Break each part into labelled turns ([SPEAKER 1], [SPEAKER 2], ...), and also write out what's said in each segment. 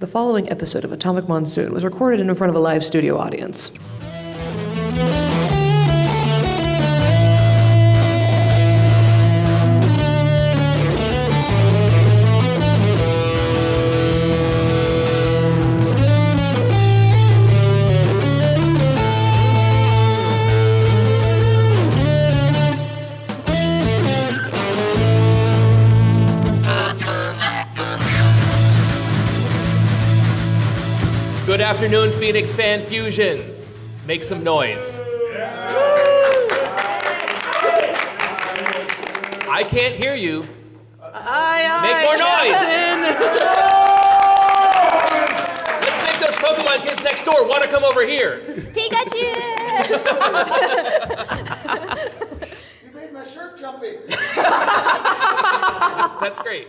[SPEAKER 1] The following episode of Atomic Monsoon was recorded in front of a live studio audience.
[SPEAKER 2] Good afternoon, Phoenix Fan Fusion. Make some noise. I can't hear you. Make more noise. Let's make those Pokemon kids next door want to come over here.
[SPEAKER 3] Pikachu!
[SPEAKER 4] You made my shirt jumpy.
[SPEAKER 2] That's great.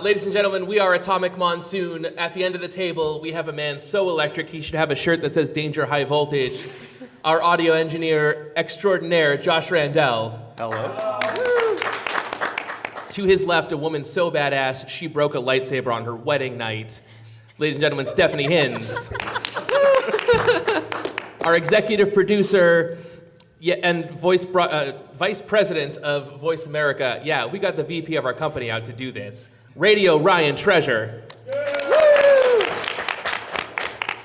[SPEAKER 2] Ladies and gentlemen, we are Atomic Monsoon. At the end of the table, we have a man so electric he should have a shirt that says Danger High Voltage. Our audio engineer extraordinaire, Josh Randell.
[SPEAKER 4] Hello.
[SPEAKER 2] To his left, a woman so badass she broke a lightsaber on her wedding night. Ladies and gentlemen, Stephanie Hinz. Our executive producer and vice president of Voice America. Yeah, we got the VP of our company out to do this. Radio Ryan Treasure.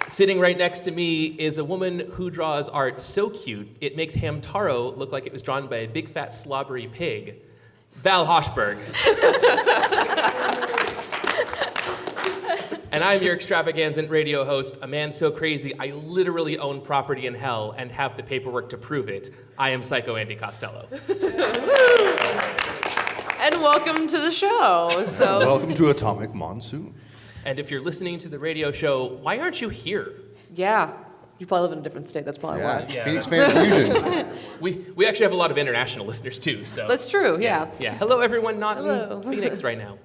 [SPEAKER 2] Sitting right next to me is a woman who draws art so cute, it makes Hamtaro look like it was drawn by a big fat slobbery pig. Val Hochberg. And I'm your extravagant radio host, a man so crazy I literally own property in hell and have the paperwork to prove it. I am Psycho Andy Costello.
[SPEAKER 1] And welcome to the show. So,
[SPEAKER 4] Welcome to Atomic Monsoon.
[SPEAKER 2] And if you're listening to the radio show, why aren't you here?
[SPEAKER 1] yeah, you probably live in a different state. That's probably why.
[SPEAKER 2] Yeah,
[SPEAKER 4] Phoenix Fan Fusion.
[SPEAKER 2] We actually have a lot of international listeners too, so.
[SPEAKER 1] That's true. Yeah.
[SPEAKER 2] Yeah. Hello, everyone not
[SPEAKER 1] Hello.
[SPEAKER 2] in Phoenix right now.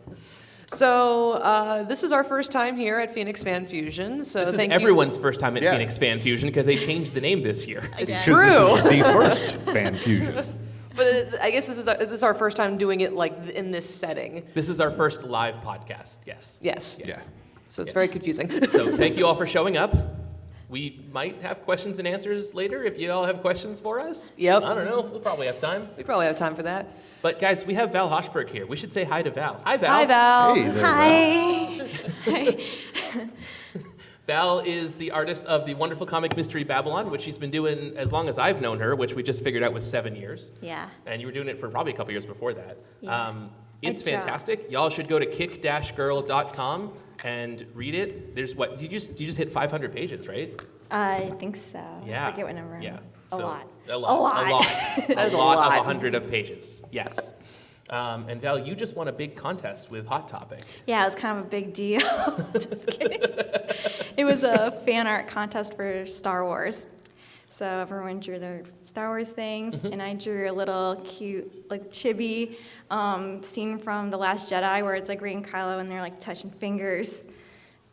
[SPEAKER 1] So this is our first time here at Phoenix Fan Fusion. So
[SPEAKER 2] This is
[SPEAKER 1] thank
[SPEAKER 2] everyone's first time at
[SPEAKER 4] Yeah.
[SPEAKER 2] Phoenix Fan Fusion because they changed the name this year.
[SPEAKER 1] It's
[SPEAKER 4] Because
[SPEAKER 1] true.
[SPEAKER 4] This is the first Fan Fusion.
[SPEAKER 1] But I guess is this our first time doing it like in this setting?
[SPEAKER 2] This is our first live podcast, yes.
[SPEAKER 1] Yes.
[SPEAKER 4] Yeah.
[SPEAKER 1] So it's
[SPEAKER 2] Yes.
[SPEAKER 1] very confusing.
[SPEAKER 2] So thank you all for showing up. We might have questions and answers later if you all have questions for us.
[SPEAKER 1] Yep.
[SPEAKER 2] I don't know. We'll probably have time.
[SPEAKER 1] We probably have time for that.
[SPEAKER 2] But guys, we have Val Hochberg here. We should say hi to Val. Hi, Val.
[SPEAKER 1] Hi, Val.
[SPEAKER 4] Hey there,
[SPEAKER 3] Hi.
[SPEAKER 2] Val is the artist of the wonderful comic Mystery Babylon, which she's been doing as long as I've known her, which we just figured out was 7 years.
[SPEAKER 3] Yeah.
[SPEAKER 2] And you were doing it for probably a couple years before that.
[SPEAKER 3] Yeah.
[SPEAKER 2] It's
[SPEAKER 3] I tried.
[SPEAKER 2] fantastic. Y'all should go to kick-girl.com and read it. There's what, you just hit 500 pages, right?
[SPEAKER 3] I think so.
[SPEAKER 2] Yeah.
[SPEAKER 3] I forget what number.
[SPEAKER 2] Yeah.
[SPEAKER 3] A
[SPEAKER 2] So,
[SPEAKER 3] lot.
[SPEAKER 2] A lot.
[SPEAKER 3] A lot.
[SPEAKER 1] That is
[SPEAKER 2] a
[SPEAKER 1] a
[SPEAKER 2] lot
[SPEAKER 1] lot.
[SPEAKER 2] of 100 of pages. Yes. And Val, you just won a big contest with Hot Topic.
[SPEAKER 3] Yeah, it was kind of a big deal. Just kidding. It was a fan art contest for Star Wars. So everyone drew their Star Wars things, and I drew a little cute, like, chibi scene from The Last Jedi where it's like Rey and Kylo and they're like touching fingers.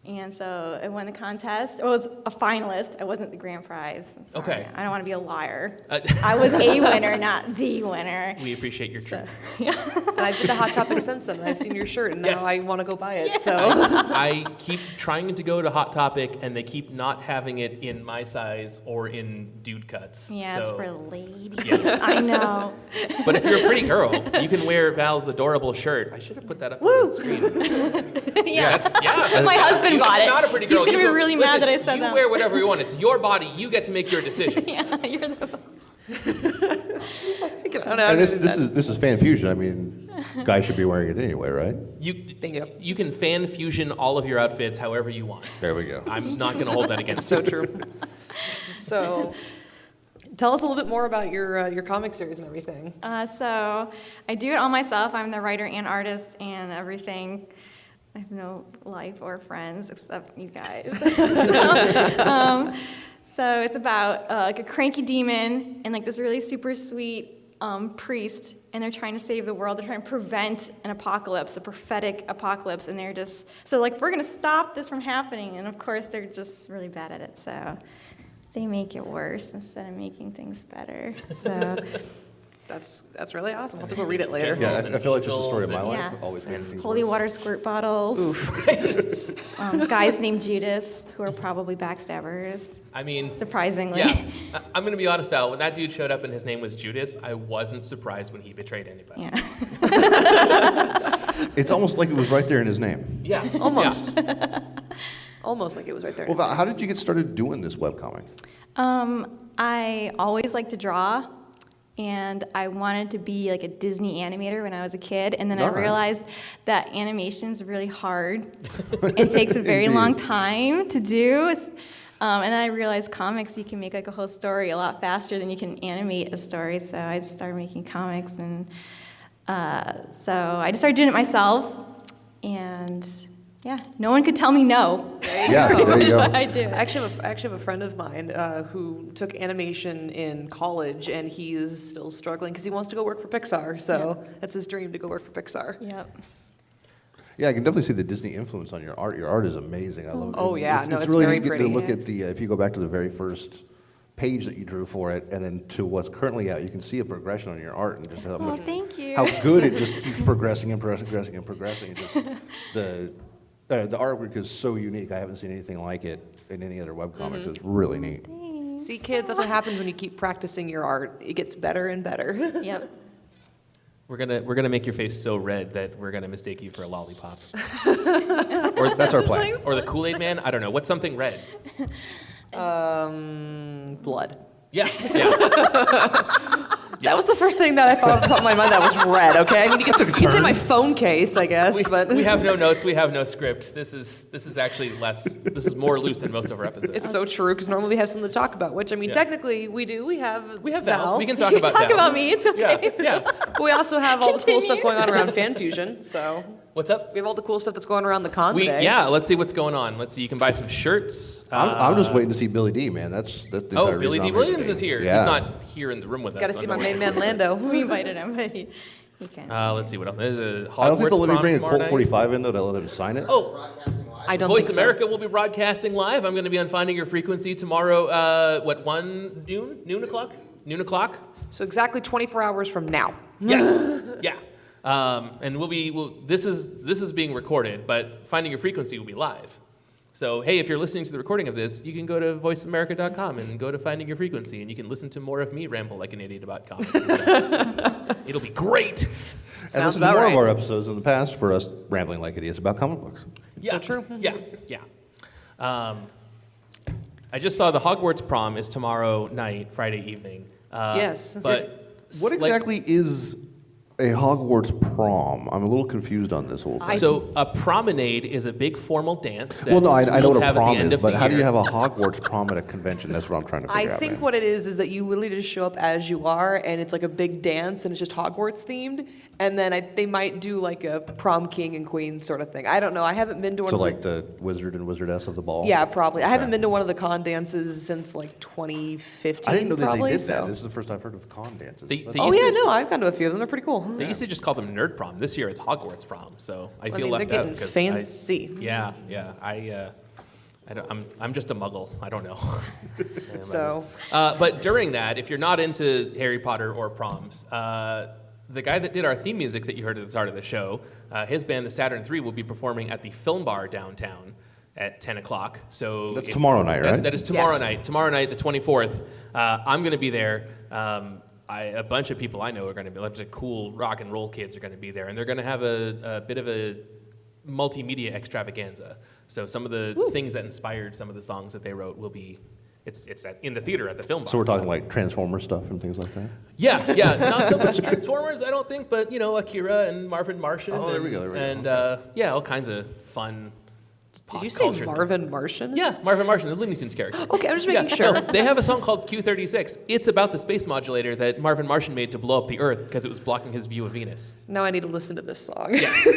[SPEAKER 3] And so I won the contest. I was a finalist. I wasn't the grand prize. I'm sorry.
[SPEAKER 2] Okay.
[SPEAKER 3] I don't want to be a liar. I was a winner, not the winner.
[SPEAKER 2] We appreciate your truth.
[SPEAKER 1] And I've been to Hot Topic since then. And I've seen your shirt, and now
[SPEAKER 2] Yes.
[SPEAKER 1] I want to go buy it. So
[SPEAKER 2] I keep trying to go to Hot Topic, and they keep not having it in my size or in dude cuts.
[SPEAKER 3] Yeah, it's
[SPEAKER 2] So-
[SPEAKER 3] for ladies.
[SPEAKER 2] Yeah.
[SPEAKER 3] I know.
[SPEAKER 2] But if you're a pretty girl, you can wear Val's adorable shirt. I should have put that up on the screen.
[SPEAKER 3] Yeah.
[SPEAKER 2] Yeah.
[SPEAKER 3] My husband
[SPEAKER 2] You're
[SPEAKER 3] bought it.
[SPEAKER 2] not a pretty
[SPEAKER 3] He's
[SPEAKER 2] girl.
[SPEAKER 3] gonna
[SPEAKER 2] You
[SPEAKER 3] be
[SPEAKER 2] go-
[SPEAKER 3] really
[SPEAKER 2] listen,
[SPEAKER 3] mad that I said
[SPEAKER 2] you
[SPEAKER 3] that.
[SPEAKER 2] You wear whatever you want. It's your body. You get to make your decisions.
[SPEAKER 3] Yeah, you're the boss.
[SPEAKER 4] And this is Fan Fusion. I mean, guys should be wearing it anyway, right?
[SPEAKER 2] You can fan fusion all of your outfits however you want.
[SPEAKER 4] There we go.
[SPEAKER 2] I'm not going to hold that against
[SPEAKER 1] so
[SPEAKER 2] you.
[SPEAKER 1] true. So tell us a little bit more about your comic series and everything.
[SPEAKER 3] So I do it all myself. I'm the writer and artist and everything. I have no life or friends except you guys. So it's about like a cranky demon and like this really super sweet priest, and they're trying to save the world. They're trying to prevent an apocalypse, a prophetic apocalypse, and they're just so like we're gonna stop this from happening. And of course they're just really bad at it. So they make it worse instead of making things better. So
[SPEAKER 1] That's really awesome. I'll have to go read it later.
[SPEAKER 4] Yeah, I feel like just the story of my life.
[SPEAKER 3] Yeah.
[SPEAKER 4] Always making things
[SPEAKER 3] Holy
[SPEAKER 4] worse.
[SPEAKER 3] water squirt bottles. Guys named Judas who are probably backstabbers,
[SPEAKER 2] I mean,
[SPEAKER 3] surprisingly.
[SPEAKER 2] yeah. I'm going to be honest, Val. When that dude showed up and his name was Judas, I wasn't surprised when he betrayed anybody.
[SPEAKER 3] Yeah.
[SPEAKER 4] It's almost like it was right there in his name.
[SPEAKER 2] Yeah.
[SPEAKER 1] Almost.
[SPEAKER 2] Yeah.
[SPEAKER 1] Almost like it was right there.
[SPEAKER 4] Well, Val, how did you get started doing this webcomic?
[SPEAKER 3] I always liked to draw, and I wanted to be like a Disney animator when I was a kid, and then I
[SPEAKER 4] All right.
[SPEAKER 3] realized that animation is really hard and takes a very
[SPEAKER 4] Indeed.
[SPEAKER 3] long time to do. And then I realized comics, you can make like a whole story a lot faster than you can animate a story, so I started making comics, and so I just started doing it myself, and yeah, no one could tell me no.
[SPEAKER 4] Yeah, there you go.
[SPEAKER 3] I do.
[SPEAKER 1] I actually have a friend of mine who took animation in college, and he is still struggling because he wants to go work for Pixar. So that's his dream, to go work for Pixar.
[SPEAKER 3] Yep.
[SPEAKER 4] Yeah, I can definitely see the Disney influence on your art. Your art is amazing. I love it.
[SPEAKER 1] Oh, yeah. No,
[SPEAKER 4] it's
[SPEAKER 1] it's
[SPEAKER 4] really
[SPEAKER 1] very
[SPEAKER 4] neat to
[SPEAKER 1] pretty.
[SPEAKER 4] look at the. If you go back to the very first page that you drew for it, and then to what's currently out, you can see a progression on your art, and just how
[SPEAKER 3] Oh,
[SPEAKER 4] much,
[SPEAKER 3] thank you.
[SPEAKER 4] how good it just keeps progressing and progressing and progressing. It just the artwork is so unique. I haven't seen anything like it in any other webcomics. It's really neat.
[SPEAKER 3] Thanks.
[SPEAKER 1] See, kids, that's what happens when you keep practicing your art. It gets better and better.
[SPEAKER 3] Yep.
[SPEAKER 2] We're gonna make your face so red that we're gonna mistake you for a lollipop,
[SPEAKER 4] That's our plan.
[SPEAKER 2] or the Kool-Aid Man. I don't know. What's something red?
[SPEAKER 1] Blood.
[SPEAKER 2] Yeah. Yeah.
[SPEAKER 1] That was the first thing that I thought off the top of my mind that was red, okay? I mean, you can say my phone case, I guess, but
[SPEAKER 2] We have no notes. We have no script. This is actually less. This is more loose than most of our episodes.
[SPEAKER 1] it's so true because normally we have something to talk about, which, I mean,
[SPEAKER 2] Yeah.
[SPEAKER 1] technically we do. We have
[SPEAKER 2] Val. We can talk
[SPEAKER 3] You
[SPEAKER 2] about
[SPEAKER 3] talk
[SPEAKER 2] Val.
[SPEAKER 3] about me, it's
[SPEAKER 2] Yeah.
[SPEAKER 3] okay.
[SPEAKER 2] Yeah.
[SPEAKER 1] But we also have all the cool stuff
[SPEAKER 3] Continue.
[SPEAKER 1] going on around Fan Fusion, so
[SPEAKER 2] What's up?
[SPEAKER 1] we have all the cool stuff that's going around the con today.
[SPEAKER 2] Yeah. Let's see what's going on. Let's see. You can buy some shirts.
[SPEAKER 4] I'm just waiting to see Billy D. Man, that's the
[SPEAKER 2] Oh,
[SPEAKER 4] entire
[SPEAKER 2] Billy
[SPEAKER 4] reason
[SPEAKER 2] D.
[SPEAKER 4] I'm
[SPEAKER 2] Williams
[SPEAKER 4] today.
[SPEAKER 2] is here.
[SPEAKER 4] Yeah.
[SPEAKER 2] He's not here in the room with us.
[SPEAKER 1] Got to
[SPEAKER 2] so
[SPEAKER 1] see
[SPEAKER 2] no
[SPEAKER 1] my
[SPEAKER 2] worries.
[SPEAKER 1] main man Lando.
[SPEAKER 3] We invited him, but he can't.
[SPEAKER 2] Let's see what else. There's a Hogwarts
[SPEAKER 4] I don't think they'll let me
[SPEAKER 2] prom
[SPEAKER 4] bring a
[SPEAKER 2] tomorrow
[SPEAKER 4] Colt
[SPEAKER 2] night.
[SPEAKER 4] 45 in though to let him sign it.
[SPEAKER 2] Oh,
[SPEAKER 1] I don't
[SPEAKER 2] Voice
[SPEAKER 1] think so.
[SPEAKER 2] America will be broadcasting live. I'm going to be on Finding Your Frequency tomorrow. 1 noon o'clock.
[SPEAKER 1] So exactly 24 hours from now.
[SPEAKER 2] Yes. Yeah. And this is being recorded, but Finding Your Frequency will be live. So, hey, if you're listening to the recording of this, you can go to voiceamerica.com and go to Finding Your Frequency, and you can listen to more of me ramble like an idiot about comics. and stuff. It'll be great.
[SPEAKER 4] And
[SPEAKER 1] Sounds
[SPEAKER 4] listen to
[SPEAKER 1] about
[SPEAKER 4] more
[SPEAKER 1] right.
[SPEAKER 4] of our episodes in the past for us rambling like idiots about comic books.
[SPEAKER 2] Yeah.
[SPEAKER 1] So true.
[SPEAKER 2] Yeah, yeah. I just saw the Hogwarts prom is tomorrow night, Friday evening.
[SPEAKER 1] Yes.
[SPEAKER 2] But
[SPEAKER 4] What exactly is a Hogwarts prom? I'm a little confused on this whole thing.
[SPEAKER 2] So a promenade is a big formal dance that
[SPEAKER 4] Well, no, I know
[SPEAKER 2] schools
[SPEAKER 4] what a
[SPEAKER 2] have at
[SPEAKER 4] prom
[SPEAKER 2] the end
[SPEAKER 4] is,
[SPEAKER 2] of the
[SPEAKER 4] but how do you
[SPEAKER 2] year.
[SPEAKER 4] have a Hogwarts prom at a convention? That's what I'm trying to figure
[SPEAKER 1] I
[SPEAKER 4] out.
[SPEAKER 1] think
[SPEAKER 4] man.
[SPEAKER 1] what it is that you literally just show up as you are, and it's like a big dance, and it's just Hogwarts themed. And then they might do like a prom king and queen sort of thing. I don't know. I haven't been to one
[SPEAKER 4] So
[SPEAKER 1] of
[SPEAKER 4] like the wizard and wizardess of the ball?
[SPEAKER 1] Yeah, probably. I haven't
[SPEAKER 4] Okay.
[SPEAKER 1] been to one of the con dances since like 2015.
[SPEAKER 4] I didn't know that
[SPEAKER 1] probably,
[SPEAKER 4] they did
[SPEAKER 1] so.
[SPEAKER 4] that. This is the first I've heard of con dances.
[SPEAKER 2] They
[SPEAKER 4] That's-
[SPEAKER 2] used
[SPEAKER 1] Oh
[SPEAKER 2] to-
[SPEAKER 1] yeah, no, I've gone to a few of them. They're pretty cool.
[SPEAKER 2] They used to just call them nerd prom. This year it's Hogwarts prom, so I
[SPEAKER 1] I
[SPEAKER 2] feel
[SPEAKER 1] mean,
[SPEAKER 2] left
[SPEAKER 1] they're
[SPEAKER 2] out
[SPEAKER 1] getting
[SPEAKER 2] because
[SPEAKER 1] fancy.
[SPEAKER 2] Yeah, yeah. I'm just a muggle. I don't know.
[SPEAKER 1] So
[SPEAKER 2] But during that, if you're not into Harry Potter or proms, the guy that did our theme music that you heard at the start of the show, his band, the Saturn III, will be performing at the Film Bar downtown at 10 o'clock. So
[SPEAKER 4] That's tomorrow night, right?
[SPEAKER 2] That is tomorrow
[SPEAKER 1] Yes.
[SPEAKER 2] night. Tomorrow night, the 24th. I'm going to be there. A bunch of people I know are going to be, a bunch of cool rock and roll kids are going to be there, and they're going to have a bit of a multimedia extravaganza. So some of the things that inspired some of the songs that they wrote will be, in the theater at the Film Bar.
[SPEAKER 4] So we're talking like Transformer stuff and things like that?
[SPEAKER 2] Yeah, yeah, not so much Transformers, I don't think, but Akira and Marvin Martian.
[SPEAKER 4] Oh, there we go, there we go.
[SPEAKER 2] And yeah, all kinds of fun.
[SPEAKER 1] did
[SPEAKER 2] pop
[SPEAKER 1] you say
[SPEAKER 2] culture
[SPEAKER 1] Marvin
[SPEAKER 2] things.
[SPEAKER 1] Martian?
[SPEAKER 2] Yeah, Marvin Martian, the Looney Tunes character.
[SPEAKER 1] Okay, I'm just
[SPEAKER 2] Yeah,
[SPEAKER 1] making sure.
[SPEAKER 2] no, they have a song called Q36. It's about the space modulator that Marvin Martian made to blow up the Earth because it was blocking his view of Venus.
[SPEAKER 1] Now I need to listen to this song
[SPEAKER 2] Yes,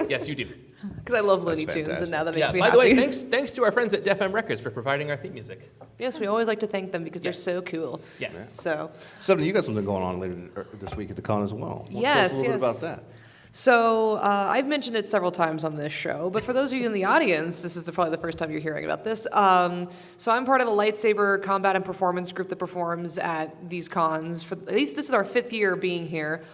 [SPEAKER 2] yes, you do.
[SPEAKER 1] because I love Looney Tunes,
[SPEAKER 4] fantastic.
[SPEAKER 1] and now that makes
[SPEAKER 2] Yeah.
[SPEAKER 1] me
[SPEAKER 2] By
[SPEAKER 1] happy.
[SPEAKER 2] the way, thanks to our friends at Def M Records for providing our theme music.
[SPEAKER 1] Yes, we always like to thank them because
[SPEAKER 2] Yes.
[SPEAKER 1] they're so cool.
[SPEAKER 2] Yes.
[SPEAKER 1] So
[SPEAKER 4] Seven, you got something going on later this week at the con as well. Tell us
[SPEAKER 1] Yes,
[SPEAKER 4] a little
[SPEAKER 1] yes.
[SPEAKER 4] bit about that.
[SPEAKER 1] So I've mentioned it several times on this show, but for those of you in the audience, this is probably the first time you're hearing about this. So I'm part of the lightsaber combat and performance group that performs at these cons. For at least this is our 5th year being here.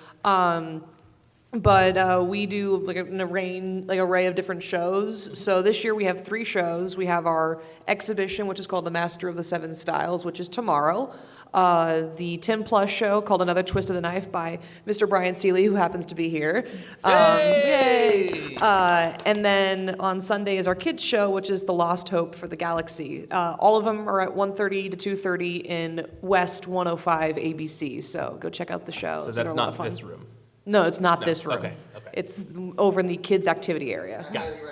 [SPEAKER 1] But we do like an array of different shows. So this year we have 3 shows. We have our exhibition, which is called The Master of the Seven Styles, which is tomorrow. The 10+ show called Another Twist of the Knife by Mr. Brian Seeley, who happens to be here. Yay! And then on Sunday is our kids show, which is The Lost Hope for the Galaxy. All of them are at 1:30 to 2:30 in West 105 ABC. So go check out the show.
[SPEAKER 2] So
[SPEAKER 1] They're
[SPEAKER 2] that's
[SPEAKER 1] a lot
[SPEAKER 2] not
[SPEAKER 1] of fun.
[SPEAKER 2] this room.
[SPEAKER 1] No, it's not this room.
[SPEAKER 2] Okay.
[SPEAKER 1] It's over in the kids' activity area.
[SPEAKER 2] Got it.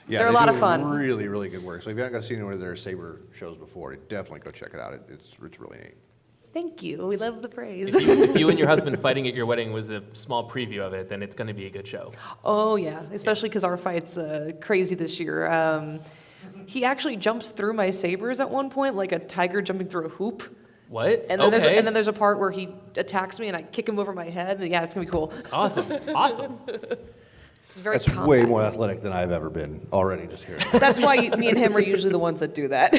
[SPEAKER 4] Yeah,
[SPEAKER 1] They're a
[SPEAKER 4] they
[SPEAKER 1] lot
[SPEAKER 4] do
[SPEAKER 1] of fun.
[SPEAKER 4] Really, really good work. So if you haven't got to see any of their saber shows before, definitely go check it out. It's really neat.
[SPEAKER 1] Thank you. We love the praise.
[SPEAKER 2] If you and your husband fighting at your wedding was a small preview of it, then it's going to be a good show.
[SPEAKER 1] Oh, yeah, especially because our fight's crazy this year. He actually jumps through my sabers at one point, like a tiger jumping through a hoop.
[SPEAKER 2] What?
[SPEAKER 1] And then,
[SPEAKER 2] okay.
[SPEAKER 1] there's a part where he attacks me and I kick him over my head. And yeah, it's going to be cool.
[SPEAKER 2] Awesome.
[SPEAKER 1] It's very
[SPEAKER 4] That's way more athletic than I've ever been already, just hearing.
[SPEAKER 1] That's why me and him are usually the ones that do that.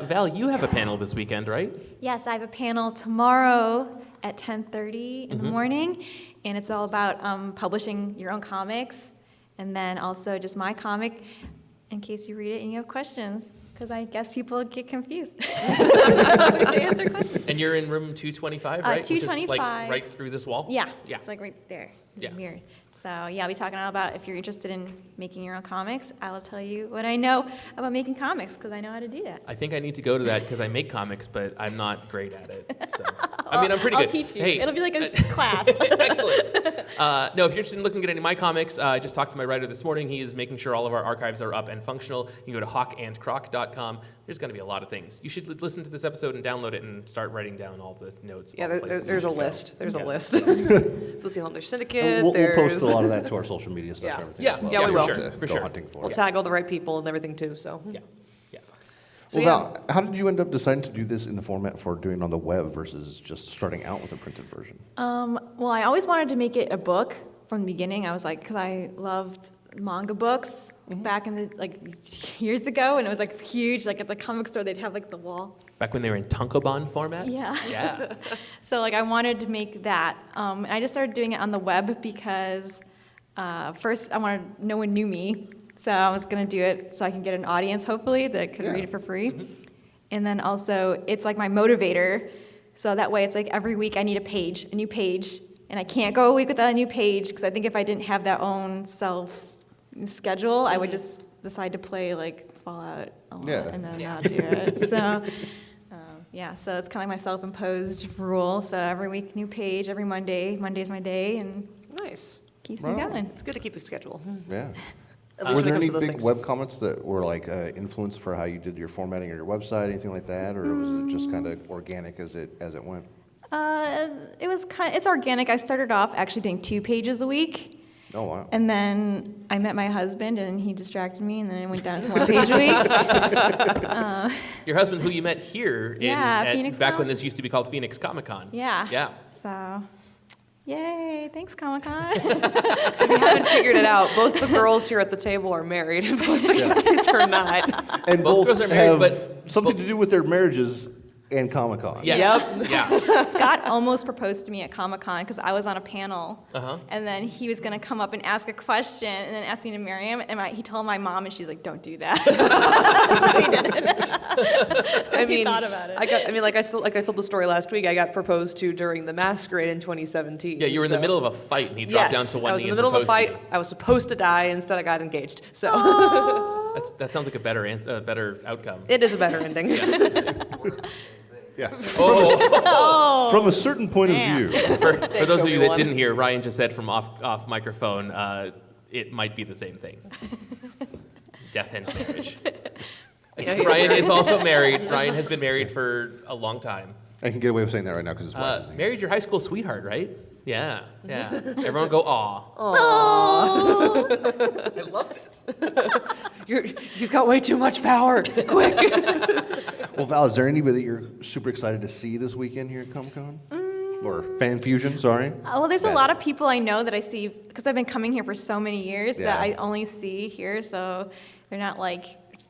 [SPEAKER 2] Val, you have a panel this weekend, right?
[SPEAKER 3] Yes, I have a panel tomorrow at 10:30 in the morning, and it's all about publishing your own comics, and then also just my comic, in case you read it and you have questions, because I guess people get confused. Answer questions.
[SPEAKER 2] And you're in room 225, right? Which is,
[SPEAKER 3] 225.
[SPEAKER 2] like right through this wall?
[SPEAKER 3] Yeah,
[SPEAKER 2] Yeah.
[SPEAKER 3] it's like right there,
[SPEAKER 2] Yeah.
[SPEAKER 3] mirrored. So yeah, I'll be talking all about if you're interested in making your own comics. I will tell you what I know about making comics because I know how to do that.
[SPEAKER 2] I think I need to go to that because I make comics, but I'm not great at it. So I mean, I'm pretty good.
[SPEAKER 3] I'll teach you.
[SPEAKER 2] Hey,
[SPEAKER 3] It'll be like a class.
[SPEAKER 2] Excellent. No, if you're interested in looking at any of my comics, I just talked to my writer this morning. He is making sure all of our archives are up and functional. You can go to hawkandcroc.com. There's going to be a lot of things. You should listen to this episode and download it and start writing down all the notes.
[SPEAKER 1] Yeah,
[SPEAKER 2] all the places
[SPEAKER 1] there's
[SPEAKER 2] you
[SPEAKER 1] a
[SPEAKER 2] should go.
[SPEAKER 1] list. There's
[SPEAKER 2] Yeah.
[SPEAKER 1] a list. So see on their syndicate.
[SPEAKER 4] We'll post
[SPEAKER 1] there's-
[SPEAKER 4] a lot of that to our social media stuff
[SPEAKER 1] Yeah.
[SPEAKER 4] and everything.
[SPEAKER 2] Yeah.
[SPEAKER 4] as well.
[SPEAKER 2] Yeah, we
[SPEAKER 4] So
[SPEAKER 2] will.
[SPEAKER 4] you have to
[SPEAKER 2] For
[SPEAKER 4] go
[SPEAKER 2] sure.
[SPEAKER 4] hunting for
[SPEAKER 1] We'll
[SPEAKER 4] it.
[SPEAKER 1] tag all the right people and everything too. So
[SPEAKER 2] Yeah. Yeah.
[SPEAKER 1] So,
[SPEAKER 4] Well,
[SPEAKER 1] yeah.
[SPEAKER 4] Val, how did you end up deciding to do this in the format for doing it on the web versus just starting out with a printed version?
[SPEAKER 3] Well, I always wanted to make it a book from the beginning. I was like, because I loved manga books back in the years ago, and it was like huge. Like at the comic store, they'd have like the wall.
[SPEAKER 2] Back when they were in Tankobon format?
[SPEAKER 3] Yeah.
[SPEAKER 2] Yeah.
[SPEAKER 3] So like I wanted to make that. And I just started doing it on the web because first I wanted no one knew me, so I was gonna do it so I can get an audience hopefully that could
[SPEAKER 4] Yeah.
[SPEAKER 3] read it for free. And then also it's like my motivator, so that way it's like every week I need a new page, and I can't go a week without a new page because I think if I didn't have that own self schedule, I would just decide to play like Fallout a lot
[SPEAKER 4] Yeah.
[SPEAKER 3] and then not do it. So. Yeah, so it's kind of like my self-imposed rule. So every week, new page. Every Monday, Monday's my day, and
[SPEAKER 1] Nice.
[SPEAKER 3] keeps me
[SPEAKER 4] Wow.
[SPEAKER 3] going.
[SPEAKER 1] It's good to keep a schedule.
[SPEAKER 4] Yeah.
[SPEAKER 1] At
[SPEAKER 4] Were
[SPEAKER 1] least when
[SPEAKER 4] there
[SPEAKER 1] it
[SPEAKER 4] any
[SPEAKER 1] comes to those
[SPEAKER 4] big
[SPEAKER 1] things.
[SPEAKER 4] web comments that were like influence for how you did your formatting of your website, anything like that, or was it just kind of organic as it went?
[SPEAKER 3] It was it's organic. I started off actually doing 2 pages a week,
[SPEAKER 4] Oh wow.
[SPEAKER 3] and then I met my husband, and he distracted me, and then I went down to 1 page a week.
[SPEAKER 2] Your husband, who you met here
[SPEAKER 3] Phoenix
[SPEAKER 2] back when
[SPEAKER 3] Comic-
[SPEAKER 2] this used to be called Phoenix Comic Con.
[SPEAKER 3] Yeah.
[SPEAKER 2] Yeah.
[SPEAKER 3] So, yay! Thanks, Comic-Con.
[SPEAKER 1] So if you haven't figured it out, both the girls here at the table are married, and both the guys are not.
[SPEAKER 4] And
[SPEAKER 2] Both
[SPEAKER 4] both
[SPEAKER 2] girls are married,
[SPEAKER 4] have
[SPEAKER 2] but-
[SPEAKER 4] something to do with their marriages and Comic-Con.
[SPEAKER 2] Yes. Yeah.
[SPEAKER 3] Scott almost proposed to me at Comic-Con because I was on a panel,
[SPEAKER 2] Uh-huh.
[SPEAKER 3] and then he was going to come up and ask a question and then ask me to marry him, and he told my mom, and she's like, don't do that. So he did it.
[SPEAKER 1] I
[SPEAKER 3] He
[SPEAKER 1] mean,
[SPEAKER 3] thought about it.
[SPEAKER 1] like I told the story last week. I got proposed to during the Masquerade in 2017.
[SPEAKER 2] Yeah, you were in the
[SPEAKER 1] so-
[SPEAKER 2] middle of a fight, and he dropped
[SPEAKER 1] Yes,
[SPEAKER 2] down to one
[SPEAKER 1] I was
[SPEAKER 2] knee
[SPEAKER 1] in the
[SPEAKER 2] and
[SPEAKER 1] middle of a
[SPEAKER 2] proposed
[SPEAKER 1] fight.
[SPEAKER 2] to you.
[SPEAKER 1] I was supposed to die. Instead, I got engaged. So
[SPEAKER 2] That sounds like a better outcome.
[SPEAKER 1] it is a better ending.
[SPEAKER 4] Yeah.
[SPEAKER 2] Oh,
[SPEAKER 4] From a certain point
[SPEAKER 3] Man.
[SPEAKER 4] of view.
[SPEAKER 2] for those of you that
[SPEAKER 1] Obi-Wan.
[SPEAKER 2] didn't hear, Ryan just said from off microphone, it might be the same thing. Death and marriage. Ryan is also married. Ryan has been married for a long time.
[SPEAKER 4] I can get away with saying that right now because his wife is engaged.
[SPEAKER 2] Married your high school sweetheart, right? Yeah, yeah. Everyone go, aw. I love this.
[SPEAKER 1] He's got way too much power. Quick.
[SPEAKER 4] Well, Val, is there anybody that you're super excited to see this weekend here at Comic-Con? Or Fan Fusion, sorry.
[SPEAKER 3] Well, there's a
[SPEAKER 4] Bad.
[SPEAKER 3] lot of people I know that I see because I've been coming here for so many years that
[SPEAKER 4] Yeah.
[SPEAKER 3] I only see here. So they're not like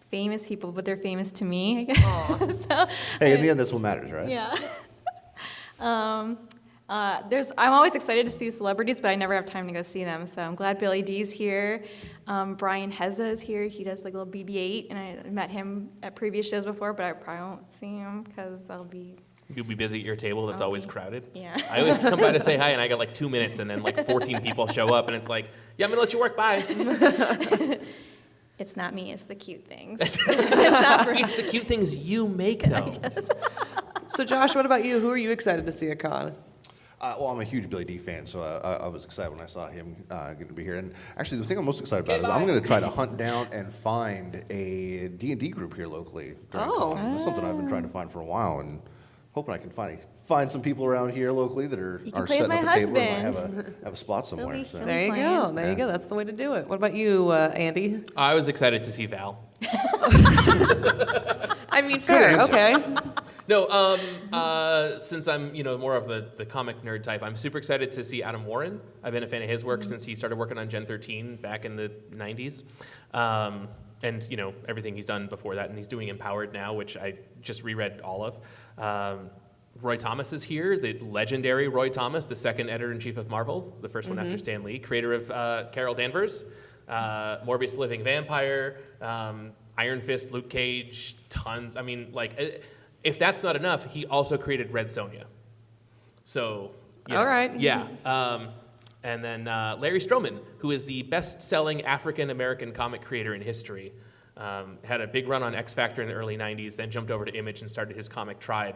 [SPEAKER 3] famous people, but they're famous to me, I guess. So,
[SPEAKER 4] Hey, in the end, that's what matters, right?
[SPEAKER 3] yeah. I'm always excited to see celebrities, but I never have time to go see them. So I'm glad Billy D's here. Brian Heza is here. He does like little BB-8, and I met him at previous shows before, but I probably won't see him because I'll be,
[SPEAKER 2] You'll be busy at your table that's always
[SPEAKER 3] Okay.
[SPEAKER 2] crowded.
[SPEAKER 3] yeah.
[SPEAKER 2] I always come by to say hi, and I got like 2 minutes, and then like 14 people show up, and it's like, yeah, I'm gonna let you work. Bye.
[SPEAKER 3] It's not me, it's the cute things. It's not for
[SPEAKER 2] It's the cute things you make, though.
[SPEAKER 1] So Josh, what about you? Who are you excited to see at Con?
[SPEAKER 4] Well, I'm a huge Billy D fan, so I was excited when I saw him going to be here. And actually, the thing I'm most excited about is I'm going to try to hunt down and find a D&D group here locally. During
[SPEAKER 1] Oh.
[SPEAKER 4] Con. That's something I've been trying to find for a while, and hoping I can find some people around here locally that are
[SPEAKER 3] You can play
[SPEAKER 4] setting
[SPEAKER 3] with
[SPEAKER 4] up
[SPEAKER 3] my
[SPEAKER 4] a table and might
[SPEAKER 3] husband.
[SPEAKER 4] have a spot somewhere.
[SPEAKER 3] be
[SPEAKER 4] So.
[SPEAKER 3] fun.
[SPEAKER 1] There you go.
[SPEAKER 3] Plan.
[SPEAKER 1] There you
[SPEAKER 4] Yeah.
[SPEAKER 1] go. That's the way to do it. What about you, Andy?
[SPEAKER 2] I was excited to see Val.
[SPEAKER 1] I mean, fair. Okay.
[SPEAKER 2] No, since I'm more of the comic nerd type, I'm super excited to see Adam Warren. I've been a fan of his work since he started working on Gen 13 back in the 90s. And everything he's done before that, and he's doing Empowered now, which I just reread all of. Roy Thomas is here, the legendary Roy Thomas, the second editor-in-chief of Marvel, the first one after Stan Lee, creator of Carol Danvers, Morbius the Living Vampire, Iron Fist, Luke Cage, tons. I mean, if that's not enough, he also created Red Sonja. So,
[SPEAKER 1] All right.
[SPEAKER 2] Yeah. And then Larry Stroman, who is the best-selling African-American comic creator in history. Had a big run on X Factor in the early 90s, then jumped over to Image and started his comic Tribe.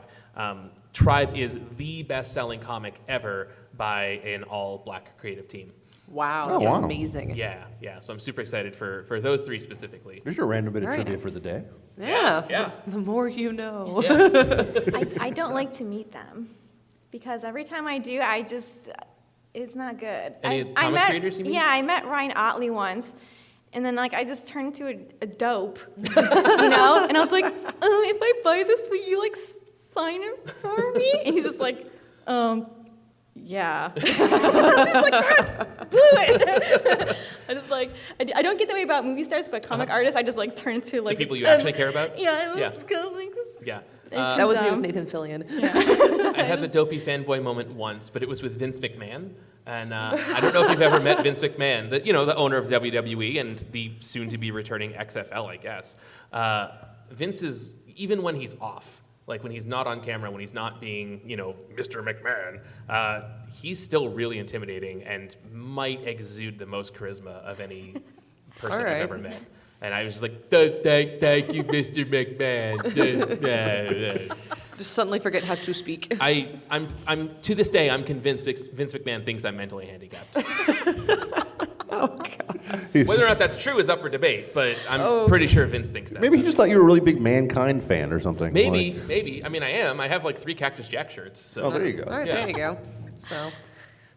[SPEAKER 2] Tribe is the best-selling comic ever by an all-black creative team.
[SPEAKER 1] Wow.
[SPEAKER 4] Oh, wow.
[SPEAKER 1] Amazing.
[SPEAKER 2] Yeah. So I'm super excited for those three specifically.
[SPEAKER 4] Here's your random bit of
[SPEAKER 1] Very
[SPEAKER 4] trivia
[SPEAKER 1] nice.
[SPEAKER 4] for the day.
[SPEAKER 1] Yeah.
[SPEAKER 2] Yeah.
[SPEAKER 1] The more you know.
[SPEAKER 3] I don't like to meet them because every time I do, it's not good.
[SPEAKER 2] Any
[SPEAKER 3] I
[SPEAKER 2] comic
[SPEAKER 3] met,
[SPEAKER 2] creators you meet?
[SPEAKER 3] Yeah, I met Ryan Otley once, and then I just turned into a dope, And I was like, if I buy this, will you sign it for me? And he's just like, yeah. Blew it. I don't get that way about movie stars, but comic artists, I just turn into
[SPEAKER 2] The people you actually care about?
[SPEAKER 3] Yeah,
[SPEAKER 2] Yeah.
[SPEAKER 3] let's go like this.
[SPEAKER 2] Yeah.
[SPEAKER 1] That was me with
[SPEAKER 3] Dumb.
[SPEAKER 1] Nathan Fillion.
[SPEAKER 2] I had the dopey fanboy moment once, but it was with Vince McMahon. And I don't know if you've ever met Vince McMahon, the owner of WWE and the soon-to-be returning XFL, I guess. Vince is, even when he's off, when he's not on camera, when he's not being, Mr. McMahon, he's still really intimidating and might exude the most charisma of any person
[SPEAKER 1] All right.
[SPEAKER 2] I've ever met. And I was just like, thank you, Mr. McMahon.
[SPEAKER 1] Just suddenly forget how to speak.
[SPEAKER 2] I'm to this day, I'm convinced Vince McMahon thinks I'm mentally handicapped.
[SPEAKER 1] Oh, God.
[SPEAKER 2] Whether or not that's true is up for debate, but I'm pretty sure Vince thinks that.
[SPEAKER 4] Maybe he just thought you were a really big Mankind fan or something.
[SPEAKER 2] Maybe. I mean, I am. I have 3 Cactus Jack shirts. So.
[SPEAKER 4] Oh, there you go.
[SPEAKER 1] All right,
[SPEAKER 2] Yeah.
[SPEAKER 1] there you go.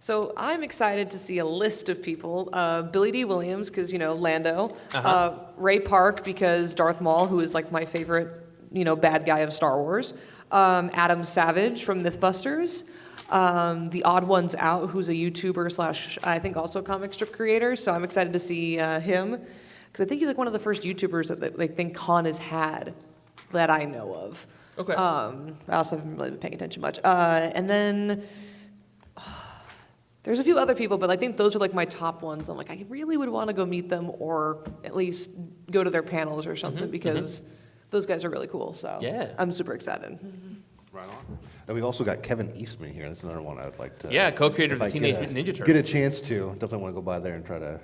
[SPEAKER 1] So I'm excited to see a list of people. Billy D. Williams, because, Lando. Ray Park, because Darth Maul, who is my favorite, bad guy of Star Wars. Adam Savage from Mythbusters. The Odd Ones Out, who's a YouTuber / I think also comic strip creator. So I'm excited to see him, because I think he's one of the first YouTubers that they think Con has had that I know of.
[SPEAKER 2] Okay.
[SPEAKER 1] I also haven't really been paying attention much. And then there's a few other people, but I think those are my top ones. I'm I really would want to go meet them or at least go to their panels or something because those guys are really cool. So
[SPEAKER 2] Yeah.
[SPEAKER 1] I'm super excited.
[SPEAKER 4] Right on. And we've also got Kevin Eastman here. That's another one I'd like to.
[SPEAKER 2] Yeah, co-creator of
[SPEAKER 4] if
[SPEAKER 2] the
[SPEAKER 4] I
[SPEAKER 2] Teenage
[SPEAKER 4] get
[SPEAKER 2] Mutant Ninja Turtles.
[SPEAKER 4] Get a chance to. Definitely want to go by there and try to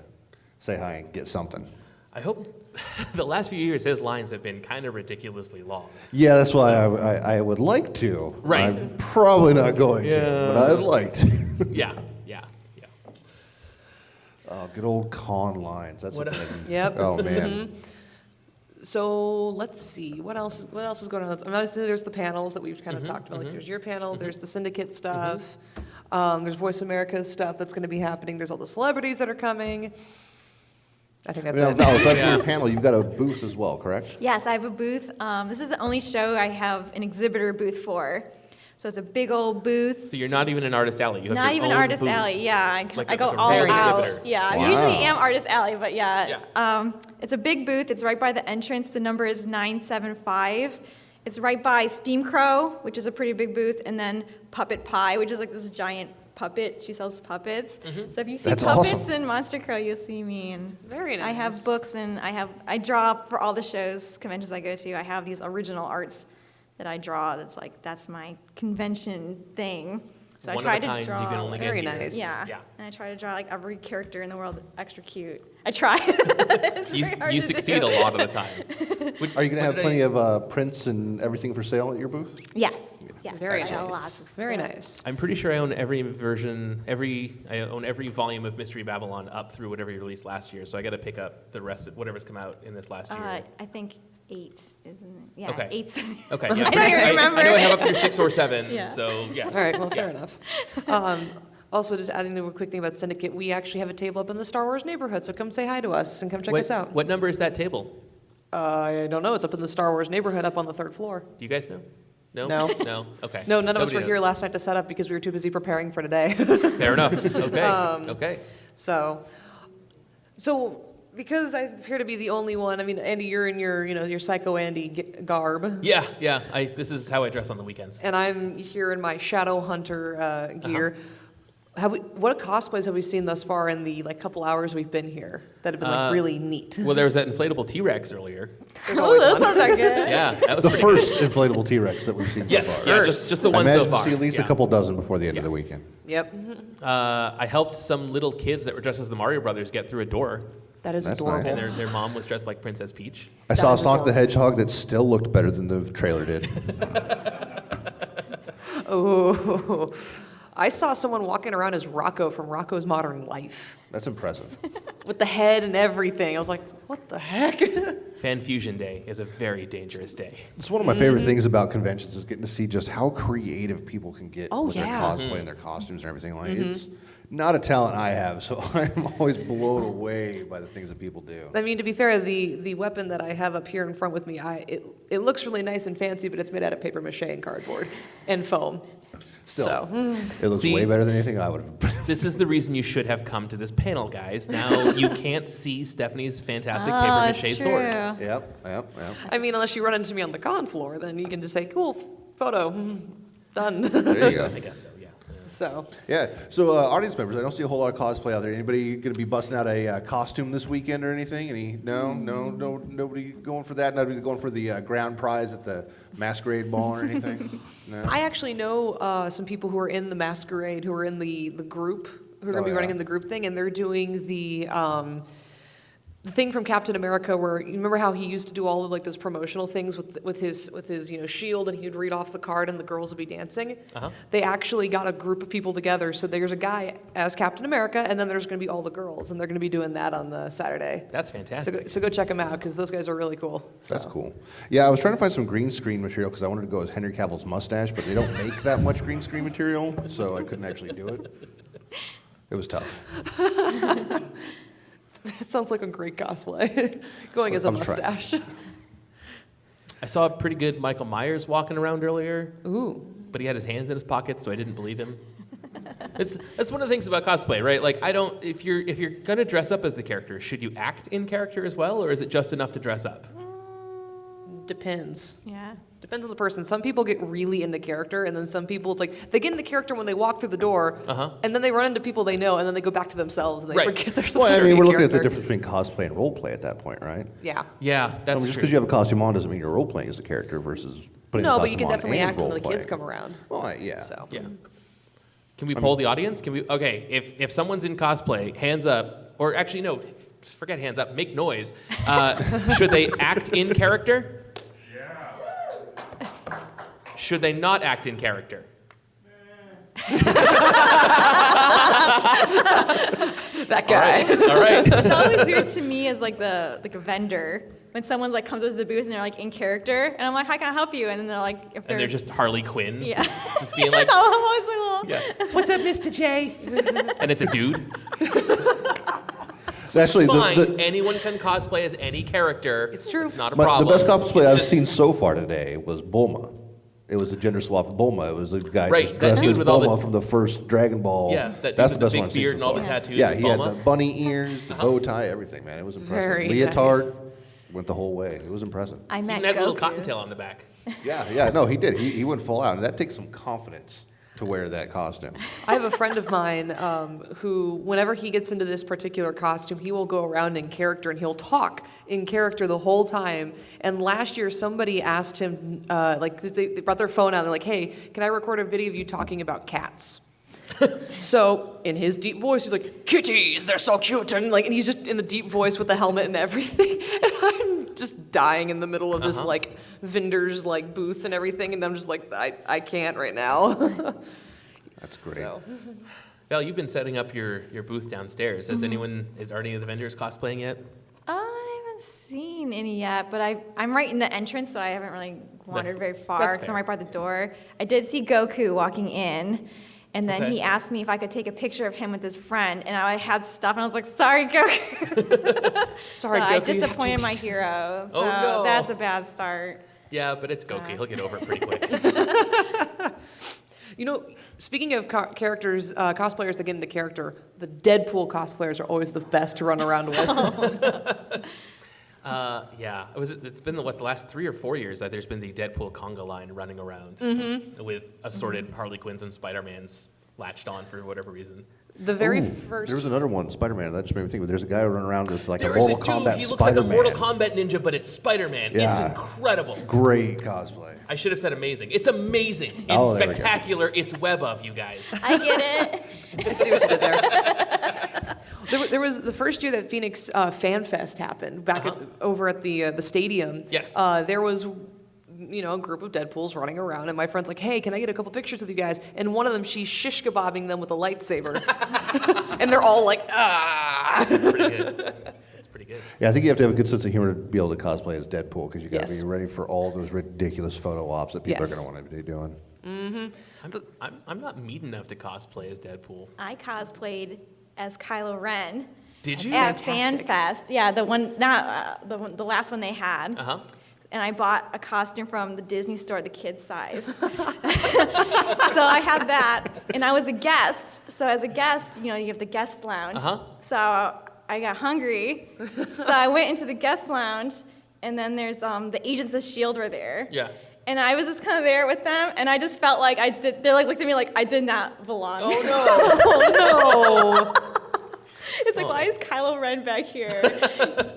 [SPEAKER 4] say hi and get something.
[SPEAKER 2] I hope the last few years his lines have been kind of ridiculously long.
[SPEAKER 4] Yeah, that's why I would like to.
[SPEAKER 2] Right.
[SPEAKER 4] I'm probably not going
[SPEAKER 2] Yeah.
[SPEAKER 4] to, but I'd like to.
[SPEAKER 2] Yeah.
[SPEAKER 4] Oh, good old con lines. That's
[SPEAKER 2] What
[SPEAKER 4] what.
[SPEAKER 1] Yep.
[SPEAKER 4] Oh man.
[SPEAKER 1] So let's see what else is going on. I mean, obviously there's the panels that we've kind of talked about. There's your panel. There's the Syndicate stuff. There's Voice America's stuff that's going to be happening. There's all the celebrities that are coming. I think that's
[SPEAKER 4] Now,
[SPEAKER 1] it.
[SPEAKER 4] Val, aside from
[SPEAKER 2] Yeah.
[SPEAKER 4] your panel, you've got a booth as well, correct?
[SPEAKER 3] Yes, I have a booth. This is the only show I have an exhibitor booth for. So it's a big old booth.
[SPEAKER 2] So you're not even in Artist Alley. You have
[SPEAKER 3] Not
[SPEAKER 2] your
[SPEAKER 3] even
[SPEAKER 2] own
[SPEAKER 3] Artist
[SPEAKER 2] booth.
[SPEAKER 3] Alley. Yeah,
[SPEAKER 2] Like
[SPEAKER 3] I
[SPEAKER 2] a-
[SPEAKER 3] go
[SPEAKER 2] like a
[SPEAKER 3] all
[SPEAKER 1] very
[SPEAKER 3] out.
[SPEAKER 1] exhibitor.
[SPEAKER 3] Yeah, I
[SPEAKER 4] Wow.
[SPEAKER 3] usually am Artist Alley, but
[SPEAKER 2] Yeah.
[SPEAKER 3] it's a big booth. It's right by the entrance. The number is 975. It's right by Steam Crow, which is a pretty big booth, and then Puppet Pie, which is like this giant puppet. She sells puppets. So if you see
[SPEAKER 4] That's
[SPEAKER 3] puppets
[SPEAKER 4] awesome.
[SPEAKER 3] in Monster Crow, you'll see me. And
[SPEAKER 1] Very
[SPEAKER 3] I have
[SPEAKER 1] nice.
[SPEAKER 3] books, and I draw for all the shows, conventions I go to. I have these original arts that I draw. That's my convention thing. So
[SPEAKER 2] One
[SPEAKER 3] I try
[SPEAKER 2] of the
[SPEAKER 3] to
[SPEAKER 2] kinds
[SPEAKER 3] draw.
[SPEAKER 2] you can only
[SPEAKER 1] Very
[SPEAKER 2] get here.
[SPEAKER 1] nice.
[SPEAKER 3] Yeah.
[SPEAKER 2] Yeah.
[SPEAKER 3] And I try to draw like every character in the world extra cute. I try. It's
[SPEAKER 2] You,
[SPEAKER 3] very hard
[SPEAKER 2] you
[SPEAKER 3] to
[SPEAKER 2] succeed
[SPEAKER 3] do.
[SPEAKER 2] a lot of the time.
[SPEAKER 4] Are you going to have plenty of prints and everything for sale at your booth?
[SPEAKER 3] Yes. Yes.
[SPEAKER 1] Very
[SPEAKER 3] I got
[SPEAKER 1] nice.
[SPEAKER 3] lots of
[SPEAKER 1] Very
[SPEAKER 3] stuff.
[SPEAKER 1] nice.
[SPEAKER 2] I'm pretty sure I own every version, I own every volume of Mystery Babylon up through whatever you released last year. So I got to pick up the rest of whatever's come out in this last year.
[SPEAKER 3] I think 8, isn't it? Yeah,
[SPEAKER 2] Okay.
[SPEAKER 3] 8.
[SPEAKER 2] Okay, yeah.
[SPEAKER 3] I don't even remember.
[SPEAKER 2] I know I have up through 6 or 7.
[SPEAKER 3] Yeah.
[SPEAKER 2] So yeah.
[SPEAKER 1] All right, well, fair
[SPEAKER 2] Yeah.
[SPEAKER 1] enough. Also, just adding a quick thing about Syndicate, we actually have a table up in the Star Wars neighborhood, so come say hi to us and come check us out.
[SPEAKER 2] What number is that table?
[SPEAKER 1] I don't know. It's up in the Star Wars neighborhood up on the 3rd floor.
[SPEAKER 2] Do you guys know? No.
[SPEAKER 1] No.
[SPEAKER 2] No. Okay.
[SPEAKER 1] No, none of us
[SPEAKER 2] Nobody
[SPEAKER 1] were here
[SPEAKER 2] knows.
[SPEAKER 1] last night to set up because we were too busy preparing for today.
[SPEAKER 2] Fair enough. Okay. Okay.
[SPEAKER 1] So because I appear to be the only one, I mean, Andy, you're in your Psycho Andy garb.
[SPEAKER 2] Yeah. Yeah. This is how I dress on the weekends.
[SPEAKER 1] And I'm here in my Shadow Hunter gear. What cosplays have we seen thus far in the couple hours we've been here that have been really neat?
[SPEAKER 2] Well, there was that inflatable T-Rex earlier.
[SPEAKER 1] There's
[SPEAKER 3] Oh,
[SPEAKER 1] always
[SPEAKER 3] those
[SPEAKER 1] one.
[SPEAKER 3] ones are good.
[SPEAKER 2] Yeah, that was
[SPEAKER 4] The
[SPEAKER 2] pretty
[SPEAKER 4] first inflatable T-Rex that we've seen
[SPEAKER 2] Yes,
[SPEAKER 4] so far.
[SPEAKER 2] yeah, just the
[SPEAKER 4] I
[SPEAKER 2] one
[SPEAKER 4] imagine
[SPEAKER 2] so far.
[SPEAKER 4] see at least
[SPEAKER 2] Yeah.
[SPEAKER 4] a couple dozen before the end of the weekend.
[SPEAKER 1] Yep,
[SPEAKER 2] I helped some little kids that were dressed as the Mario Brothers get through a door,
[SPEAKER 1] that is
[SPEAKER 4] That's
[SPEAKER 1] adorable.
[SPEAKER 2] and their mom was dressed like Princess Peach.
[SPEAKER 4] I saw
[SPEAKER 1] is
[SPEAKER 4] Sonic the
[SPEAKER 1] adorable.
[SPEAKER 4] Hedgehog that still looked better than the trailer did.
[SPEAKER 1] Oh, I saw someone walking around as Rocco from Rocco's Modern Life
[SPEAKER 4] That's impressive.
[SPEAKER 1] with the head and everything. I was like, what the heck?
[SPEAKER 2] Fan Fusion Day is a very dangerous day.
[SPEAKER 4] It's one of my favorite things about conventions is getting to see just how creative people can get
[SPEAKER 1] Oh,
[SPEAKER 4] with their
[SPEAKER 1] yeah.
[SPEAKER 4] cosplay and their costumes and everything. Like it's not a talent I have, so I'm always blown away by the things that people do.
[SPEAKER 1] I mean, to be fair, the weapon that I have up here in front with me, it looks really nice and fancy, but it's made out of paper mache and cardboard and foam.
[SPEAKER 4] Still,
[SPEAKER 1] So,
[SPEAKER 4] it looks
[SPEAKER 2] See-
[SPEAKER 4] way better than anything I would have.
[SPEAKER 2] This is the reason you should have come to this panel, guys. Now you can't see Stephanie's fantastic paper
[SPEAKER 3] Oh,
[SPEAKER 2] mache
[SPEAKER 3] that's
[SPEAKER 2] sword.
[SPEAKER 3] true.
[SPEAKER 4] Yep.
[SPEAKER 1] I mean, unless you run into me on the con floor, then you can just say, cool, photo, done.
[SPEAKER 4] There you go.
[SPEAKER 2] I guess so, yeah.
[SPEAKER 1] So,
[SPEAKER 4] Yeah. So, audience members, I don't see a whole lot of cosplay out there. Anybody going to be busting out a costume this weekend or anything? No, nobody going for that. Nobody going for the ground prize at the masquerade ball or anything. No.
[SPEAKER 1] I actually know some people who are in the masquerade, who are in the group, who are going to
[SPEAKER 4] Oh,
[SPEAKER 1] be
[SPEAKER 4] yeah.
[SPEAKER 1] running in the group thing, and they're doing the thing from Captain America where you remember how he used to do all of those promotional things with his shield, and he'd read off the card and the girls would be dancing.
[SPEAKER 2] Uh-huh.
[SPEAKER 1] They actually got a group of people together. So there's a guy as Captain America, and then there's going to be all the girls, and they're going to be doing that on the Saturday.
[SPEAKER 2] That's fantastic.
[SPEAKER 1] So go check them out because those guys are really cool.
[SPEAKER 4] That's
[SPEAKER 1] So.
[SPEAKER 4] cool. Yeah, I was trying to find some green screen material because I wanted to go as Henry Cavill's mustache, but they don't make that much green screen material, so I couldn't actually do it. It was tough.
[SPEAKER 1] That sounds like a great cosplay. Going as a
[SPEAKER 4] I'm trying.
[SPEAKER 1] mustache.
[SPEAKER 2] I saw a pretty good Michael Myers walking around earlier,
[SPEAKER 1] Ooh.
[SPEAKER 2] but he had his hands in his pockets, so I didn't believe him. That's one of the things about cosplay, right? Like, if you're gonna dress up as the character, should you act in character as well, or is it just enough to dress up?
[SPEAKER 1] Depends.
[SPEAKER 3] Yeah.
[SPEAKER 1] Depends on the person. Some people get really into character, and then some people, it's like, they get into character when they walk through the door, and then they run into people they know, and then they go back to themselves, and they
[SPEAKER 2] Right.
[SPEAKER 1] forget they're
[SPEAKER 4] Well,
[SPEAKER 1] supposed
[SPEAKER 4] I
[SPEAKER 1] to be
[SPEAKER 4] mean,
[SPEAKER 1] a
[SPEAKER 4] we're looking at the
[SPEAKER 1] character.
[SPEAKER 4] difference between cosplay and role play at that point, right?
[SPEAKER 1] Yeah.
[SPEAKER 2] Yeah, that's
[SPEAKER 4] just
[SPEAKER 2] true.
[SPEAKER 4] because you have a costume on doesn't mean you're role playing as a character versus putting the
[SPEAKER 1] No,
[SPEAKER 4] costume
[SPEAKER 1] but you can
[SPEAKER 4] on
[SPEAKER 1] definitely
[SPEAKER 4] and
[SPEAKER 1] act when the
[SPEAKER 4] role-playing.
[SPEAKER 1] kids come around.
[SPEAKER 4] Well, yeah.
[SPEAKER 1] So.
[SPEAKER 2] Yeah. Can we poll the audience? Okay, if someone's in cosplay, hands up, or actually no, forget hands up, make noise. Should they act in character? Yeah. Should they not act in character?
[SPEAKER 1] That guy.
[SPEAKER 2] All right.
[SPEAKER 3] It's always weird to me as like a vendor when someone like comes over to the booth and they're like in character, and I'm like, how can I help you? And then they're like, if
[SPEAKER 2] And they're just Harley Quinn.
[SPEAKER 3] yeah.
[SPEAKER 2] Just being like,
[SPEAKER 3] That's all I'm always like, well,
[SPEAKER 2] yeah. What's up, Mr. J? And it's a dude.
[SPEAKER 4] Actually,
[SPEAKER 2] Fine. Anyone can cosplay as any character.
[SPEAKER 1] It's true.
[SPEAKER 2] It's not a
[SPEAKER 4] the
[SPEAKER 2] problem.
[SPEAKER 4] best cosplay
[SPEAKER 2] It's
[SPEAKER 4] I've
[SPEAKER 2] just-
[SPEAKER 4] seen so far today was Bulma. It was a gender swapped Bulma. It was a guy
[SPEAKER 2] Right,
[SPEAKER 4] just
[SPEAKER 2] that
[SPEAKER 4] dressed
[SPEAKER 2] dude
[SPEAKER 4] as
[SPEAKER 2] with all the-
[SPEAKER 4] Bulma from the first Dragon Ball.
[SPEAKER 2] Yeah, that dude
[SPEAKER 4] That's
[SPEAKER 2] with
[SPEAKER 4] the
[SPEAKER 2] the
[SPEAKER 4] best
[SPEAKER 2] big
[SPEAKER 4] one I've seen
[SPEAKER 2] beard
[SPEAKER 4] so
[SPEAKER 2] and all the
[SPEAKER 4] far.
[SPEAKER 2] tattoos
[SPEAKER 4] Yeah,
[SPEAKER 2] is
[SPEAKER 4] he had
[SPEAKER 2] Bulma?
[SPEAKER 4] the bunny ears, the bow tie, everything, man. It was impressive.
[SPEAKER 1] Very
[SPEAKER 4] Leotard
[SPEAKER 1] nice.
[SPEAKER 4] went the whole way. It was impressive.
[SPEAKER 3] I
[SPEAKER 2] Even
[SPEAKER 3] met
[SPEAKER 2] had a little
[SPEAKER 3] Goku.
[SPEAKER 2] cottontail on the back.
[SPEAKER 4] Yeah, no, he did. He went full out, and that takes some confidence to wear that costume.
[SPEAKER 1] I have a friend of mine who, whenever he gets into this particular costume, he will go around in character and he'll talk in character the whole time. And last year, somebody asked him, they brought their phone out and they're like, "Hey, can I record a video of you talking about cats?" So in his deep voice, he's like, "Kitties, they're so cute," and he's just in the deep voice with the helmet and everything. And I'm just dying in the middle of this vendor's booth and everything, and I'm just like, I can't right now.
[SPEAKER 4] That's great.
[SPEAKER 1] So.
[SPEAKER 2] Val, you've been setting up your booth downstairs. Are any of the vendors cosplaying yet?
[SPEAKER 3] I haven't seen any yet, but I'm right in the entrance, so I haven't really wandered very far
[SPEAKER 2] that's
[SPEAKER 3] because I'm
[SPEAKER 2] fair.
[SPEAKER 3] right by the door. I did see Goku walking in, and then
[SPEAKER 2] Okay.
[SPEAKER 3] he asked me if I could take a picture of him with his friend, and I had stuff, and I was like, "Sorry, Goku."
[SPEAKER 1] Sorry,
[SPEAKER 3] so
[SPEAKER 1] Goku,
[SPEAKER 3] I
[SPEAKER 1] you have to
[SPEAKER 3] disappointed my
[SPEAKER 1] wait.
[SPEAKER 3] hero. So
[SPEAKER 2] Oh, no.
[SPEAKER 3] that's a bad start.
[SPEAKER 2] Yeah, but it's Goku. He'll get over it pretty quick.
[SPEAKER 1] Speaking of cosplayers that get into character, the Deadpool cosplayers are always the best to run around with.
[SPEAKER 2] Yeah, it's been the last 3 or 4 years that there's been the Deadpool conga line running around with assorted Harley Quinns and Spider-Mans latched on for whatever reason.
[SPEAKER 1] The very
[SPEAKER 4] Ooh,
[SPEAKER 1] first.
[SPEAKER 4] There was another one, Spider-Man. That just made me think. But there's a guy running around with like
[SPEAKER 2] There
[SPEAKER 4] a
[SPEAKER 2] is
[SPEAKER 4] Mortal
[SPEAKER 2] a dude,
[SPEAKER 4] Kombat
[SPEAKER 2] he looks like a
[SPEAKER 4] Spider-Man.
[SPEAKER 2] Mortal Kombat ninja, but it's Spider-Man. It's
[SPEAKER 4] Yeah.
[SPEAKER 2] incredible.
[SPEAKER 4] Great cosplay.
[SPEAKER 2] I should have said amazing. It's amazing. It's
[SPEAKER 4] Oh, there we go.
[SPEAKER 2] spectacular. It's web of, you guys.
[SPEAKER 3] I get it.
[SPEAKER 1] I see what you did there. There was the first year that Phoenix Fan Fest happened back over at the stadium.
[SPEAKER 2] Yes.
[SPEAKER 1] There was a group of Deadpools running around, and my friend's like, "Hey, can I get a couple pictures with you guys?" And one of them, she's shish kebabbing them with a lightsaber, and they're all like, "Ah."
[SPEAKER 2] It's pretty good. It's pretty good.
[SPEAKER 4] Yeah, I think you have to have a good sense of humor to be able to cosplay as Deadpool because you got to
[SPEAKER 1] Yes.
[SPEAKER 4] be ready for all those ridiculous photo ops that people
[SPEAKER 1] Yes.
[SPEAKER 4] are going to want to be doing.
[SPEAKER 2] I'm not mean enough to cosplay as Deadpool.
[SPEAKER 3] I cosplayed as Kylo Ren.
[SPEAKER 2] Did you?
[SPEAKER 3] At
[SPEAKER 1] fantastic.
[SPEAKER 3] FanFest, yeah, the one, not the last one they had.
[SPEAKER 2] Uh-huh.
[SPEAKER 3] And I bought a costume from the Disney store, the kids size. So I had that, and I was a guest. So as a guest, you have the guest lounge.
[SPEAKER 2] Uh-huh.
[SPEAKER 3] So I got hungry, so I went into the guest lounge, and then there's the Agents of S.H.I.E.L.D. were there.
[SPEAKER 2] Yeah.
[SPEAKER 3] And I was just kind of there with them, and I just felt like they looked at me like I did not belong.
[SPEAKER 2] Oh, no.
[SPEAKER 1] No.
[SPEAKER 3] It's like, why is Kylo Ren back here?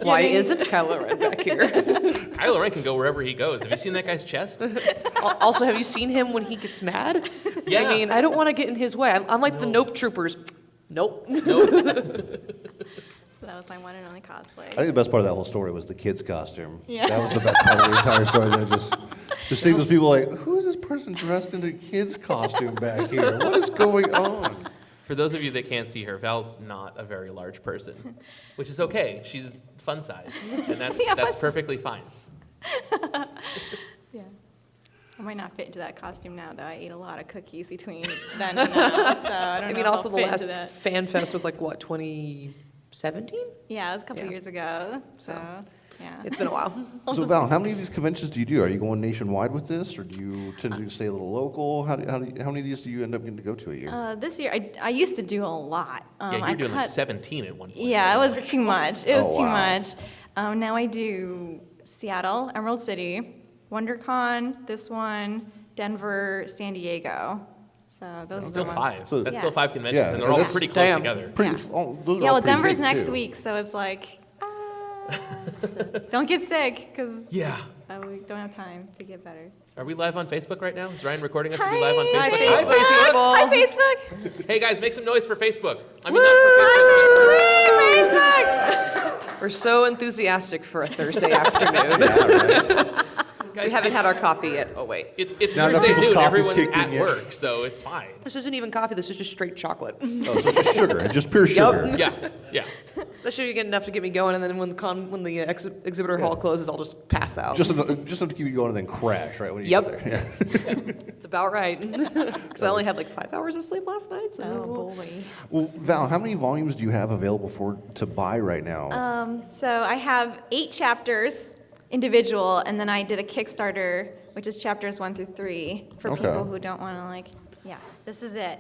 [SPEAKER 1] Why
[SPEAKER 3] Giving-
[SPEAKER 1] isn't Kylo Ren back here?
[SPEAKER 2] Kylo Ren can go wherever he goes. Have you seen that guy's chest?
[SPEAKER 1] Also, have you seen him when he gets mad?
[SPEAKER 2] Yeah.
[SPEAKER 1] I mean, I don't want to get in his way. I'm like the Nope troopers. Nope.
[SPEAKER 3] So that was my one and only cosplay.
[SPEAKER 4] I think the best part of that whole story was the kid's costume.
[SPEAKER 3] Yeah.
[SPEAKER 4] That was the best part of the entire story. That just seeing those people like, who is this person dressed in a kid's costume back here? What is going on?
[SPEAKER 2] For those of you that can't see her, Val's not a very large person, which is okay. She's fun-sized, and that's perfectly fine.
[SPEAKER 3] Yeah. I might not fit into that costume now, though. I ate a lot of cookies between then and now, so I don't know.
[SPEAKER 1] I mean,
[SPEAKER 3] if
[SPEAKER 1] also
[SPEAKER 3] I'll
[SPEAKER 1] the
[SPEAKER 3] fit into
[SPEAKER 1] last
[SPEAKER 3] that.
[SPEAKER 1] Fan Fest was like, what, 2017?
[SPEAKER 3] Yeah, it was a couple
[SPEAKER 1] Yeah.
[SPEAKER 3] years ago. So,
[SPEAKER 1] So.
[SPEAKER 3] yeah.
[SPEAKER 1] It's been a while.
[SPEAKER 4] So Val, how many of these conventions do you do? Are you going nationwide with this, or do you tend to stay a little local? How many of these do you end up getting to go to a year?
[SPEAKER 3] This year, I used to do a lot.
[SPEAKER 2] Yeah, you
[SPEAKER 3] I
[SPEAKER 2] were doing like
[SPEAKER 3] cut-
[SPEAKER 2] 17 at one point.
[SPEAKER 3] Yeah, it was too much. It was
[SPEAKER 4] Oh,
[SPEAKER 3] too
[SPEAKER 4] wow.
[SPEAKER 3] much. Now I do Seattle, Emerald City, WonderCon, this one, Denver, San Diego. So those are
[SPEAKER 2] Still
[SPEAKER 3] the ones.
[SPEAKER 2] 5.
[SPEAKER 4] So-
[SPEAKER 2] That's
[SPEAKER 3] Yeah.
[SPEAKER 2] still 5 conventions,
[SPEAKER 4] Yeah,
[SPEAKER 2] and they're all
[SPEAKER 4] that's-
[SPEAKER 2] pretty close
[SPEAKER 1] Damn.
[SPEAKER 2] together.
[SPEAKER 4] Pretty,
[SPEAKER 3] yeah.
[SPEAKER 4] those are
[SPEAKER 3] Yeah,
[SPEAKER 4] all
[SPEAKER 3] well,
[SPEAKER 4] pretty
[SPEAKER 3] Denver's
[SPEAKER 4] big,
[SPEAKER 3] next
[SPEAKER 4] too.
[SPEAKER 3] week, so it's like, don't get sick, because
[SPEAKER 2] Yeah.
[SPEAKER 3] we don't have time to get better.
[SPEAKER 2] Are we live on Facebook right now? Is Ryan recording us to
[SPEAKER 3] Hi.
[SPEAKER 2] be live on
[SPEAKER 3] Hi,
[SPEAKER 2] Facebook?
[SPEAKER 1] Facebook.
[SPEAKER 3] Hi, Facebook!
[SPEAKER 2] Hey guys, make some noise for Facebook. I mean, not for Facebook.
[SPEAKER 3] Hi, Facebook!
[SPEAKER 1] We're so enthusiastic for a Thursday afternoon.
[SPEAKER 2] Guys,
[SPEAKER 1] We haven't had our coffee yet. Oh, wait.
[SPEAKER 2] It's
[SPEAKER 4] Not enough
[SPEAKER 2] Thursday
[SPEAKER 4] people's
[SPEAKER 2] noon.
[SPEAKER 4] coffee's
[SPEAKER 2] Everyone's
[SPEAKER 4] kicked in
[SPEAKER 2] at
[SPEAKER 4] yet.
[SPEAKER 2] work, so it's fine.
[SPEAKER 1] This isn't even coffee. This is just straight chocolate.
[SPEAKER 4] Oh, so it's just sugar, just pure sugar.
[SPEAKER 2] Yeah.
[SPEAKER 1] That should get enough to get me going, and then when the exhibitor hall closes, I'll just pass out.
[SPEAKER 4] Just enough to keep you going and then crash right when you
[SPEAKER 1] Yep.
[SPEAKER 4] get there. Yeah.
[SPEAKER 1] It's about right. Because I only had like 5 hours of sleep last night. So.
[SPEAKER 3] Oh, boy.
[SPEAKER 4] Well, Val, how many volumes do you have available to buy right now?
[SPEAKER 3] So I have 8 chapters individual, and then I did a Kickstarter which is chapters 1 through 3 for
[SPEAKER 4] Okay.
[SPEAKER 3] people who don't want to yeah, this is it.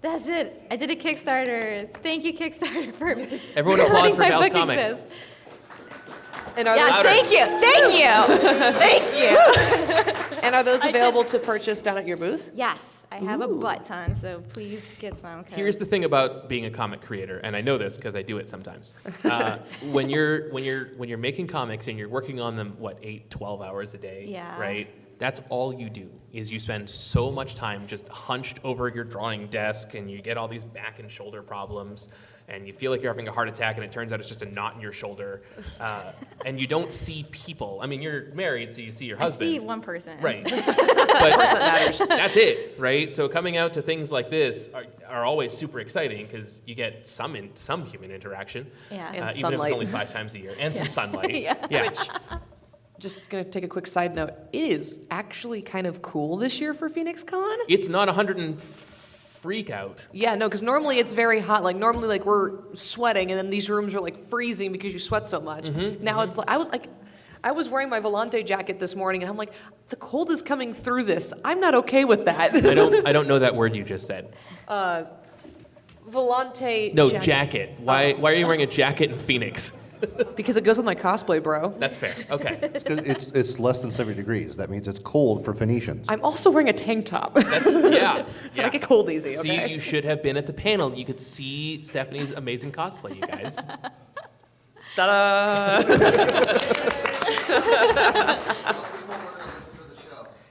[SPEAKER 3] That's it. I did a Kickstarter. Thank you, Kickstarter, for
[SPEAKER 2] Everyone applaud
[SPEAKER 3] letting
[SPEAKER 2] for
[SPEAKER 3] my
[SPEAKER 2] Val's
[SPEAKER 3] book
[SPEAKER 2] comic.
[SPEAKER 3] exist.
[SPEAKER 1] And are
[SPEAKER 3] Yes,
[SPEAKER 1] those,
[SPEAKER 3] thank you. Thank you.
[SPEAKER 1] and are those
[SPEAKER 3] I did-
[SPEAKER 1] available to purchase down at your booth?
[SPEAKER 3] Yes, I have a butt ton, so please get some. 'cause-
[SPEAKER 2] Here's the thing about being a comic creator, and I know this because I do it sometimes. When you're making comics and you're working on them, 8, 12 hours a day,
[SPEAKER 3] Yeah.
[SPEAKER 2] right? That's all you do, is you spend so much time just hunched over your drawing desk, and you get all these back and shoulder problems, and you feel like you're having a heart attack, and it turns out it's just a knot in your shoulder, and you don't see people. I mean, you're married, so you see your
[SPEAKER 3] I
[SPEAKER 2] husband.
[SPEAKER 3] see one person.
[SPEAKER 2] Right. But
[SPEAKER 1] That matters.
[SPEAKER 2] that's it, right? So coming out to things like this are always super exciting because you get some human interaction,
[SPEAKER 3] Yeah.
[SPEAKER 1] And
[SPEAKER 2] even if
[SPEAKER 1] sunlight.
[SPEAKER 2] it's only 5 times a year, and some sunlight.
[SPEAKER 3] Yeah.
[SPEAKER 1] Which, just gonna take a quick side note, it is actually kind of cool this year for Phoenix Con.
[SPEAKER 2] It's not 100 and freak out.
[SPEAKER 1] Yeah, no, because normally it's very hot. Like normally, like we're sweating, and then these rooms are like freezing because you sweat so much. Now it's like I was wearing my Volante jacket this morning, and I'm like, the cold is coming through this. I'm not okay with that.
[SPEAKER 2] I don't know that word you just said.
[SPEAKER 1] Volante.
[SPEAKER 2] No, jacket. Why are you wearing a jacket in Phoenix?
[SPEAKER 1] Because it goes with my cosplay, bro.
[SPEAKER 2] That's fair. Okay.
[SPEAKER 4] It's 'cause it's less than 70 degrees. That means it's cold for Phoenicians.
[SPEAKER 1] I'm also wearing a tank top.
[SPEAKER 2] That's
[SPEAKER 1] I
[SPEAKER 2] yeah.
[SPEAKER 1] get cold easy.
[SPEAKER 2] See,
[SPEAKER 1] Okay.
[SPEAKER 2] you should have been at the panel. You could see Stephanie's amazing cosplay, you guys.
[SPEAKER 1] Ta-da!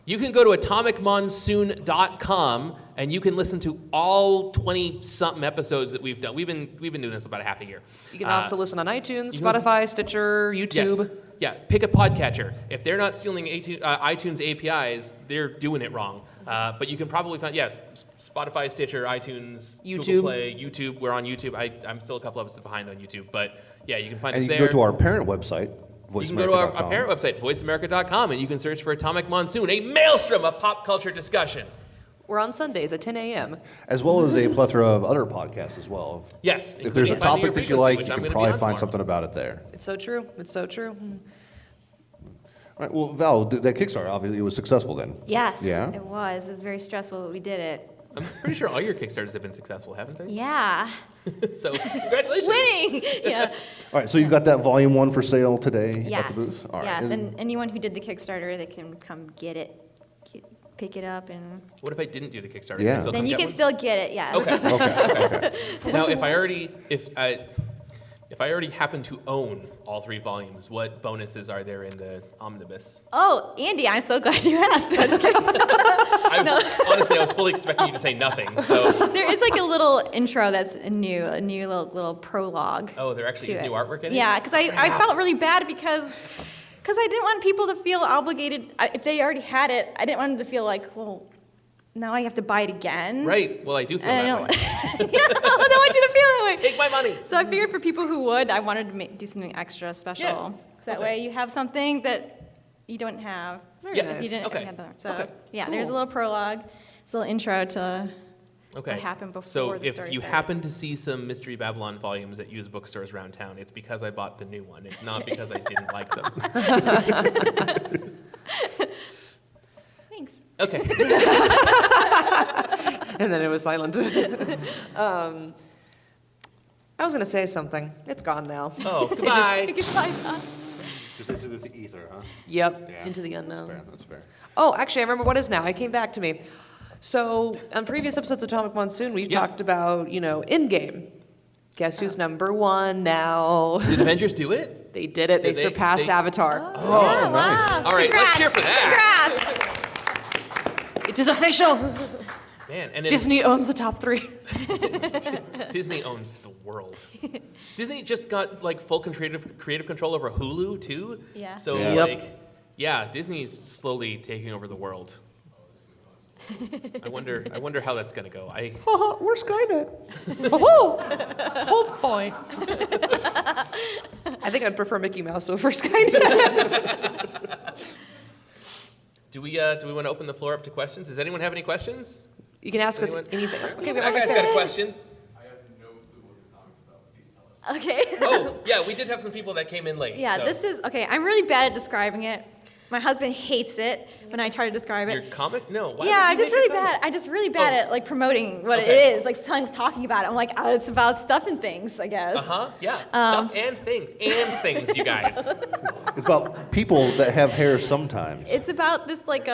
[SPEAKER 2] You can go to atomicmonsoon.com and you can listen to all 20-something episodes that we've done. We've been doing this about a half a year.
[SPEAKER 1] You can also listen on iTunes,
[SPEAKER 2] you can listen-
[SPEAKER 1] Spotify, Stitcher, YouTube.
[SPEAKER 2] Yes. Yeah, pick a podcatcher. If they're not stealing iTunes APIs, they're doing it wrong. But you can probably find, Spotify, Stitcher, iTunes,
[SPEAKER 1] YouTube.
[SPEAKER 2] Google Play, YouTube. We're on YouTube. I'm still a couple episodes behind on YouTube. But yeah, you can find
[SPEAKER 4] And
[SPEAKER 2] us
[SPEAKER 4] you
[SPEAKER 2] there.
[SPEAKER 4] can go to our parent website,
[SPEAKER 2] You can go to our
[SPEAKER 4] voiceamerica.com.
[SPEAKER 2] parent website, voiceamerica.com, and you can search for Atomic Monsoon, a maelstrom of pop culture discussion.
[SPEAKER 1] We're on Sundays at 10 a.m.
[SPEAKER 4] As well as a plethora of other podcasts as well.
[SPEAKER 2] Yes.
[SPEAKER 4] If there's a
[SPEAKER 2] including Finding
[SPEAKER 4] topic
[SPEAKER 2] Your
[SPEAKER 4] that you
[SPEAKER 2] Frequency,
[SPEAKER 4] like,
[SPEAKER 2] which
[SPEAKER 4] you
[SPEAKER 2] I'm
[SPEAKER 4] can
[SPEAKER 2] gonna be
[SPEAKER 4] probably
[SPEAKER 2] on
[SPEAKER 4] find
[SPEAKER 2] tomorrow.
[SPEAKER 4] something about it there.
[SPEAKER 1] It's so true. It's so true.
[SPEAKER 4] All right, well, Val, that Kickstarter obviously was successful then.
[SPEAKER 3] Yes,
[SPEAKER 4] Yeah?
[SPEAKER 3] it was. It was very stressful, but we did it.
[SPEAKER 2] I'm pretty sure all your Kickstarters have been successful, haven't they?
[SPEAKER 3] Yeah.
[SPEAKER 2] So, congratulations.
[SPEAKER 3] Winning! Yeah.
[SPEAKER 4] All right, so you've got that volume 1 for sale today at the
[SPEAKER 3] Yes.
[SPEAKER 4] booth? All right.
[SPEAKER 3] Yes, and anyone who did the Kickstarter, they can come get it, pick it up, and
[SPEAKER 2] What if I didn't do the Kickstarter?
[SPEAKER 4] Yeah.
[SPEAKER 2] Can I still
[SPEAKER 3] then
[SPEAKER 2] come
[SPEAKER 3] you
[SPEAKER 2] get
[SPEAKER 3] can
[SPEAKER 2] one?
[SPEAKER 3] still get it, yes.
[SPEAKER 2] Okay.
[SPEAKER 4] Okay.
[SPEAKER 2] Now, if I already happen to own all 3 volumes, what bonuses are there in the omnibus?
[SPEAKER 3] Oh, Andy, I'm so glad you asked. I'm just kidding.
[SPEAKER 2] Honestly, I was fully expecting you to say nothing. So,
[SPEAKER 3] There is like a little intro that's a new little prologue.
[SPEAKER 2] oh, there actually is
[SPEAKER 3] to
[SPEAKER 2] new
[SPEAKER 3] it.
[SPEAKER 2] artwork in it?
[SPEAKER 3] Yeah, because I felt really bad because I didn't want people to feel obligated. If they already had it, I didn't want them to feel like, well, now I have to buy it again.
[SPEAKER 2] Right. Well, I do feel
[SPEAKER 3] And I
[SPEAKER 2] that
[SPEAKER 3] don't,
[SPEAKER 2] way.
[SPEAKER 3] I don't want you to feel that way.
[SPEAKER 2] Take my money.
[SPEAKER 3] So I figured for people who would, I wanted to do something extra special.
[SPEAKER 2] Yeah.
[SPEAKER 3] So that
[SPEAKER 2] Okay.
[SPEAKER 3] way you have something that you don't have.
[SPEAKER 2] Yes.
[SPEAKER 3] if You didn't
[SPEAKER 2] Okay.
[SPEAKER 3] have that. So
[SPEAKER 2] Okay.
[SPEAKER 3] yeah, there's a
[SPEAKER 2] Cool.
[SPEAKER 3] little prologue. It's a little intro to
[SPEAKER 2] Okay.
[SPEAKER 3] what happened before
[SPEAKER 2] So
[SPEAKER 3] the
[SPEAKER 2] if
[SPEAKER 3] story
[SPEAKER 2] you
[SPEAKER 3] started.
[SPEAKER 2] happen to see some Mystery Babylon volumes at used bookstores around town, it's because I bought the new one. It's not because I didn't like them.
[SPEAKER 3] Thanks.
[SPEAKER 2] Okay.
[SPEAKER 1] And then it was silent. I was going to say something. It's gone now.
[SPEAKER 2] Oh, goodbye.
[SPEAKER 3] Goodbye, John.
[SPEAKER 4] Just into the ether, huh?
[SPEAKER 1] Yep,
[SPEAKER 4] Yeah.
[SPEAKER 1] into the
[SPEAKER 4] That's
[SPEAKER 1] unknown.
[SPEAKER 4] fair, that's fair.
[SPEAKER 1] Oh, actually, I remember what is now. It came back to me. So, on previous episodes of Atomic Monsoon, we've
[SPEAKER 2] Yeah.
[SPEAKER 1] talked about, in-game. Guess who's number 1 now?
[SPEAKER 2] Did Avengers do it?
[SPEAKER 1] They did it. They
[SPEAKER 2] Did they-
[SPEAKER 1] surpassed
[SPEAKER 2] they-
[SPEAKER 1] Avatar.
[SPEAKER 4] Oh, nice.
[SPEAKER 2] All right, let's cheer for that.
[SPEAKER 3] Congrats.
[SPEAKER 1] It is official.
[SPEAKER 2] Man, and if
[SPEAKER 1] Disney owns the top 3.
[SPEAKER 2] Disney owns the world. Disney just got like full creative control over Hulu too.
[SPEAKER 3] Yeah.
[SPEAKER 2] So
[SPEAKER 4] Yeah.
[SPEAKER 1] Yep.
[SPEAKER 2] Disney's slowly taking over the world. I wonder how that's gonna go.
[SPEAKER 4] Haha, we're Skynet.
[SPEAKER 1] Oh boy. I think I'd prefer Mickey Mouse over Skynet.
[SPEAKER 2] Do we want to open the floor up to questions? Does anyone have any questions?
[SPEAKER 1] You can ask us
[SPEAKER 2] Anyone?
[SPEAKER 1] anything. Okay,
[SPEAKER 2] That guy's got a question.
[SPEAKER 3] Okay.
[SPEAKER 2] Oh, yeah, we did have some people that came in late.
[SPEAKER 3] Yeah,
[SPEAKER 2] so.
[SPEAKER 3] this is, okay, I'm really bad at describing it. My husband hates it when I try to describe
[SPEAKER 2] Your
[SPEAKER 3] it.
[SPEAKER 2] comic? No. Why
[SPEAKER 3] Yeah,
[SPEAKER 2] would
[SPEAKER 3] I'm
[SPEAKER 2] you
[SPEAKER 3] just
[SPEAKER 2] make
[SPEAKER 3] really
[SPEAKER 2] a comic?
[SPEAKER 3] bad. I'm just really bad at like promoting what
[SPEAKER 2] Okay.
[SPEAKER 3] it is, like talking about it. I'm like, oh, it's about stuff and things, I guess.
[SPEAKER 2] Uh-huh, yeah. Stuff and things, you guys.
[SPEAKER 4] It's about people that have hair sometimes.
[SPEAKER 3] It's about this like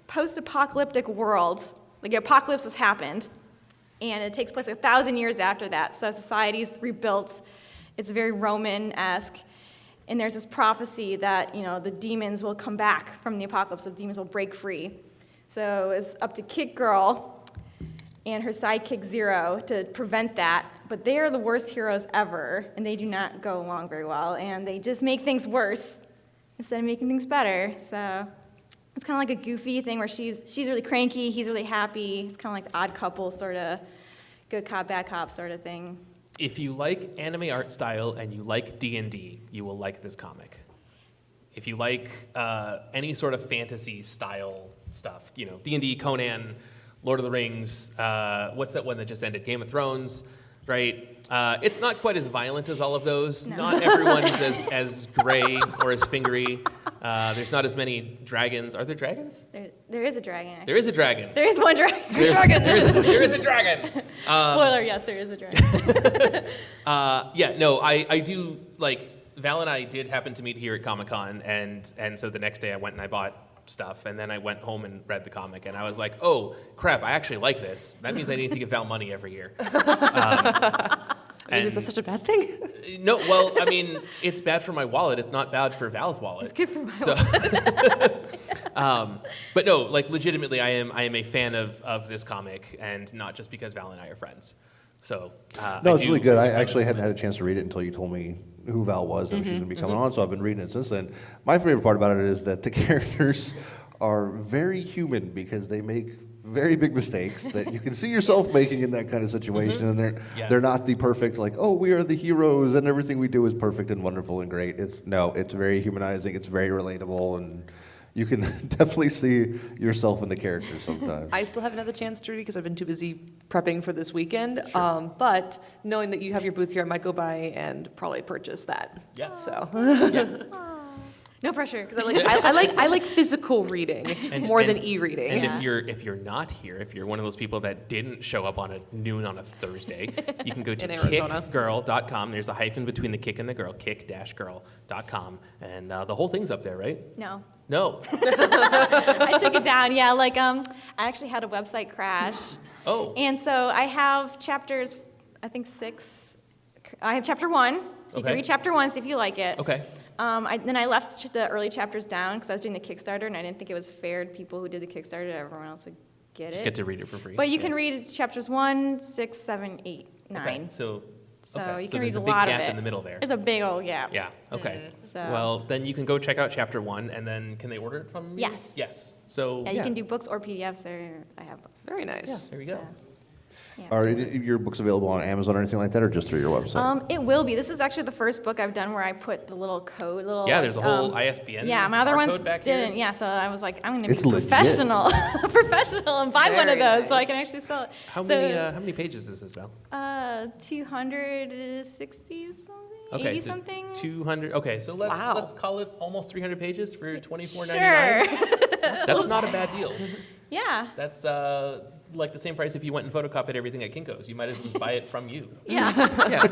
[SPEAKER 3] post-apocalyptic world. Like the apocalypse has happened, and it takes place 1,000 years after that. So society's rebuilt. It's very Roman-esque. And there's this prophecy that, the demons will come back from the apocalypse, the demons will break free. So it's up to Kick Girl and her sidekick Zero to prevent that. But they are the worst heroes ever, and they do not go along very well. And they just make things worse instead of making things better. So it's kind of like a goofy thing where she's really cranky, he's really happy. It's kind of like the Odd Couple sort of good cop, bad cop sort of thing.
[SPEAKER 2] If you like anime art style and you like D&D, you will like this comic. If you like any sort of fantasy style stuff, D&D, Conan, Lord of the Rings, what's that one that just ended? Game of Thrones, right? It's not quite as violent as all of those.
[SPEAKER 3] No.
[SPEAKER 2] Not everyone's as gray or as fingery. There's not as many dragons. Are there dragons?
[SPEAKER 3] There is a dragon, actually.
[SPEAKER 2] There is a dragon.
[SPEAKER 3] There is one dragon.
[SPEAKER 2] There is a dragon.
[SPEAKER 3] Spoiler, yes, there is a dragon.
[SPEAKER 2] I do, like, Val and I did happen to meet here at Comic-Con, and so the next day I went and I bought stuff, and then I went home and read the comic, and I was like, oh, crap, I actually like this. That means I need to give Val money every year.
[SPEAKER 1] Is that such a bad thing?
[SPEAKER 2] No, well, I mean, it's bad for my wallet. It's not bad for Val's wallet.
[SPEAKER 3] It's good for my wallet.
[SPEAKER 2] But no, like, legitimately, I am a fan of this comic, and not just because Val and I are friends. So
[SPEAKER 4] No, it's really good. I actually hadn't had a chance to read it until you told me who Val was and she's going to be coming on, so I've been reading it since then. My favorite part about it is that the characters are very human because they make very big mistakes that you can see yourself making in that kind of situation, and they're not the perfect, like, oh, we are the heroes and everything we do is perfect and wonderful and great. It's very humanizing, it's very relatable, and you can definitely see yourself in the characters sometimes.
[SPEAKER 1] I still haven't had the chance to read because I've been too busy prepping for this weekend.
[SPEAKER 2] Sure.
[SPEAKER 1] But knowing that you have your booth here, I might go by and probably purchase that.
[SPEAKER 2] Yeah.
[SPEAKER 1] So,
[SPEAKER 3] No pressure.
[SPEAKER 1] because I like physical reading more than e-reading.
[SPEAKER 2] And
[SPEAKER 3] Yeah.
[SPEAKER 2] if you're not here, if you're one of those people that didn't show up on noon on a Thursday, you can go to
[SPEAKER 1] In Arizona.
[SPEAKER 2] kickgirl.com. There's a hyphen between the kick and the girl, kick-girl.com, and the whole thing's up there, right?
[SPEAKER 3] No.
[SPEAKER 2] No.
[SPEAKER 3] I took it down. Yeah, I actually had a website crash.
[SPEAKER 2] Oh.
[SPEAKER 3] And so I have chapters, I think 6. I have chapter 1, so you
[SPEAKER 2] Okay.
[SPEAKER 3] can read chapter 1, see if you like it.
[SPEAKER 2] Okay.
[SPEAKER 3] Then I left the early chapters down because I was doing the Kickstarter, and I didn't think it was fair to people who did the Kickstarter. Everyone else would get
[SPEAKER 2] Just
[SPEAKER 3] it.
[SPEAKER 2] get to read it for free.
[SPEAKER 3] But you can read chapters 1, 6, 7, 8, 9.
[SPEAKER 2] Okay. So
[SPEAKER 3] You can read
[SPEAKER 2] there's
[SPEAKER 3] a
[SPEAKER 2] a big
[SPEAKER 3] lot
[SPEAKER 2] gap
[SPEAKER 3] of it.
[SPEAKER 2] in the middle there.
[SPEAKER 3] There's a big old gap.
[SPEAKER 2] Yeah. Okay.
[SPEAKER 3] So-
[SPEAKER 2] Well, then you can go check out chapter 1, and then can they order it from you?
[SPEAKER 3] Yes.
[SPEAKER 2] Yes. So
[SPEAKER 3] Yeah, you can do books or PDFs. I have.
[SPEAKER 1] Very nice.
[SPEAKER 2] There we go.
[SPEAKER 3] Yeah.
[SPEAKER 4] Are your books available on Amazon or anything like that, or just through your website?
[SPEAKER 3] It will be. This is actually the first book I've done where I put the little code.
[SPEAKER 2] Yeah, there's a whole ISBN.
[SPEAKER 3] Yeah, my other
[SPEAKER 2] barcode
[SPEAKER 3] ones
[SPEAKER 2] back here.
[SPEAKER 3] didn't. Yeah, so I was like, I'm going to
[SPEAKER 4] It's
[SPEAKER 3] be
[SPEAKER 4] legit.
[SPEAKER 3] professional, and buy one of
[SPEAKER 1] Very
[SPEAKER 3] those so I
[SPEAKER 1] nice.
[SPEAKER 3] can actually sell it.
[SPEAKER 2] How
[SPEAKER 3] So,
[SPEAKER 2] many pages is this, Val?
[SPEAKER 3] 260 something,
[SPEAKER 2] Okay,
[SPEAKER 3] 80
[SPEAKER 2] so
[SPEAKER 3] something.
[SPEAKER 2] 200. Okay, so let's
[SPEAKER 1] Wow.
[SPEAKER 2] call it almost 300 pages for $24.99.
[SPEAKER 3] Sure.
[SPEAKER 2] That's not a bad deal.
[SPEAKER 3] Yeah.
[SPEAKER 2] That's like the same price if you went and photocopied everything at Kinko's. You might as well just buy it from you.
[SPEAKER 3] Yeah.
[SPEAKER 2] Yeah,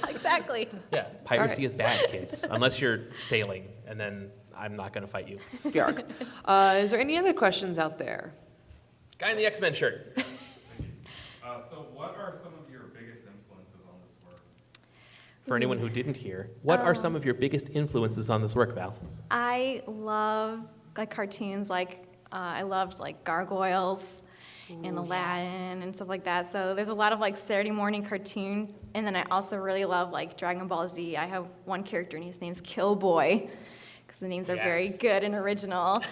[SPEAKER 3] Exactly.
[SPEAKER 2] yeah. Piracy
[SPEAKER 1] All
[SPEAKER 2] is bad, kids. Unless you're sailing, and then I'm not going to fight you.
[SPEAKER 1] Yark. Is there any other questions out there?
[SPEAKER 2] Guy in the X-Men shirt.
[SPEAKER 5] So what are some of your biggest influences on this work?
[SPEAKER 2] For anyone who didn't hear, what are some of your biggest influences on this work, Val?
[SPEAKER 3] I love cartoons. I loved Gargoyles and Aladdin and stuff like that. So there's a lot of Saturday morning cartoon. And then I also really love Dragon Ball Z. I have one character and his name's Killboy, because the names are very
[SPEAKER 2] Yes.
[SPEAKER 3] good and original,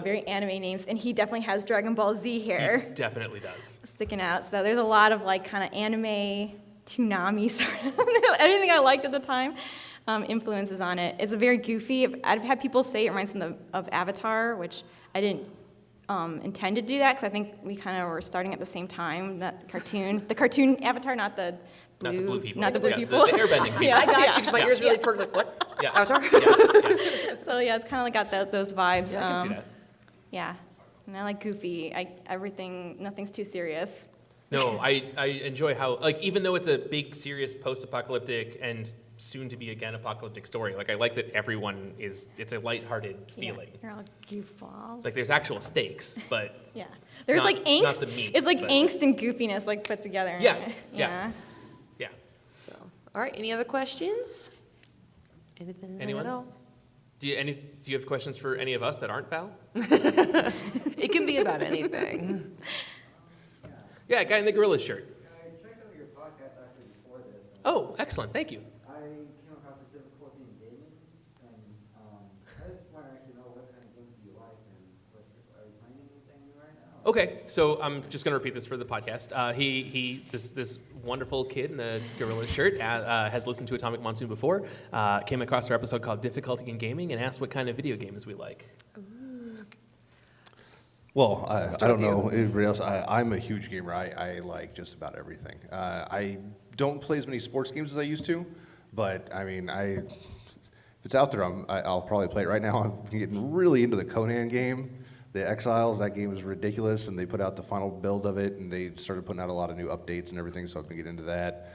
[SPEAKER 3] very anime names. And he definitely has Dragon Ball Z hair
[SPEAKER 2] He definitely does.
[SPEAKER 3] sticking out. So there's a lot of kind of anime Toonami sort of anything I liked at the time. Influences on it. It's a very goofy. I've had people say it reminds them of Avatar, which I didn't intend to do that because I think we kind of were starting at the same time. That cartoon, the cartoon Avatar, not the blue,
[SPEAKER 2] Not the blue people.
[SPEAKER 3] not the blue
[SPEAKER 2] Yeah,
[SPEAKER 3] people.
[SPEAKER 2] The airbending people.
[SPEAKER 1] I got you because my
[SPEAKER 3] Yeah.
[SPEAKER 1] ears really perked. Like, what?
[SPEAKER 2] Yeah.
[SPEAKER 1] Avatar?
[SPEAKER 3] So yeah, it's kind of like got those vibes.
[SPEAKER 2] Yeah, I can see that.
[SPEAKER 3] Yeah, and I like goofy. Nothing's too serious.
[SPEAKER 2] No, I enjoy how, like, even though it's a big, serious post-apocalyptic and soon to be again apocalyptic story, like, I like that everyone it's a lighthearted feeling.
[SPEAKER 3] Yeah, you're all goofballs.
[SPEAKER 2] Like, there's actual stakes, but
[SPEAKER 3] yeah, there's
[SPEAKER 2] not-
[SPEAKER 3] like angst.
[SPEAKER 2] not the meat,
[SPEAKER 3] it's like
[SPEAKER 2] but-
[SPEAKER 3] angst and goofiness like put together. in
[SPEAKER 2] Yeah,
[SPEAKER 3] it.
[SPEAKER 2] yeah. yeah.
[SPEAKER 1] So, all right, any other questions? Anything
[SPEAKER 2] Anyone?
[SPEAKER 1] at all?
[SPEAKER 2] Do you have questions for any of us that aren't Val?
[SPEAKER 1] It can be about anything.
[SPEAKER 2] Yeah, guy in the gorilla shirt.
[SPEAKER 6] I checked out your podcast actually before this. And
[SPEAKER 2] Oh, excellent. Thank you.
[SPEAKER 6] I came across the difficulty in gaming, and I just want to actually know what kind of games do you like, and are you playing anything right now?
[SPEAKER 2] Okay, so I'm just going to repeat this for the podcast. This wonderful kid in the gorilla shirt has listened to Atomic Monsoon before, came across our episode called Difficulty in Gaming, and asked what kind of video games we like.
[SPEAKER 4] Well, I
[SPEAKER 1] Start
[SPEAKER 4] don't
[SPEAKER 1] with
[SPEAKER 4] know everybody else. I'm a huge gamer. I like just about everything. I don't play as many sports games as I used to, but I mean, if it's out there, I'll probably play it right now. I'm getting really into the Conan game, the Exiles. That game is ridiculous, and they put out the final build of it, and they started putting out a lot of new updates and everything. So I've been getting into that.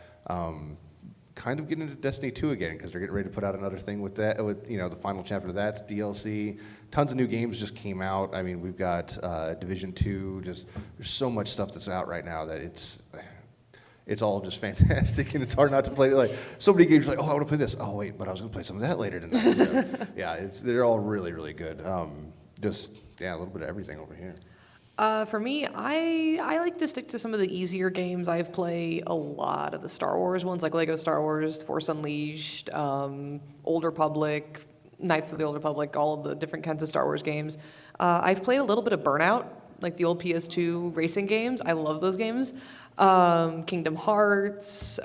[SPEAKER 4] Kind of getting into Destiny 2 again because they're getting ready to put out another thing with that. With the final chapter of that's DLC. Tons of new games just came out. I mean, we've got Division 2. Just there's so much stuff that's out right now that it's all just fantastic, and it's hard not to play. Like so many games, you're like, oh, I want to play this. Oh wait, but I was going to play some of that later tonight. So, yeah, they're all really really good. A little bit of everything over here.
[SPEAKER 1] For me, I like to stick to some of the easier games. I've played a lot of the Star Wars ones, like Lego Star Wars, Force Unleashed, Old Republic, Knights of the Old Republic, all of the different kinds of Star Wars games. I've played a little bit of Burnout, like the old PS2 racing games. I love those games. Kingdom Hearts.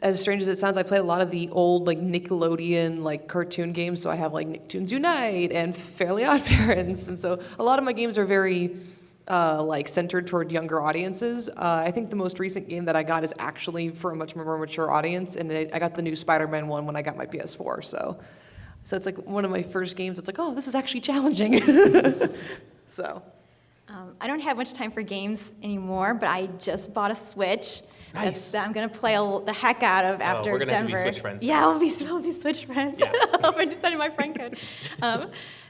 [SPEAKER 1] As strange as it sounds, I played a lot of the old like Nickelodeon like cartoon games. So I have like Nicktoons Unite and Fairly Odd Parents, and so a lot of my games are very like centered toward younger audiences. I think the most recent game that I got is actually for a much more mature audience, and I got the new Spider-Man one when I got my PS4. So it's like one of my first games. It's like, oh, this is actually challenging. So
[SPEAKER 3] I don't have much time for games anymore, but I just bought a Switch.
[SPEAKER 2] Nice.
[SPEAKER 3] That I'm gonna play the heck out of after
[SPEAKER 2] we're gonna
[SPEAKER 3] Denver.
[SPEAKER 2] have to be Switch friends.
[SPEAKER 3] Yeah, we'll be Switch friends.
[SPEAKER 2] Yeah.
[SPEAKER 3] I'm just sending my friend code.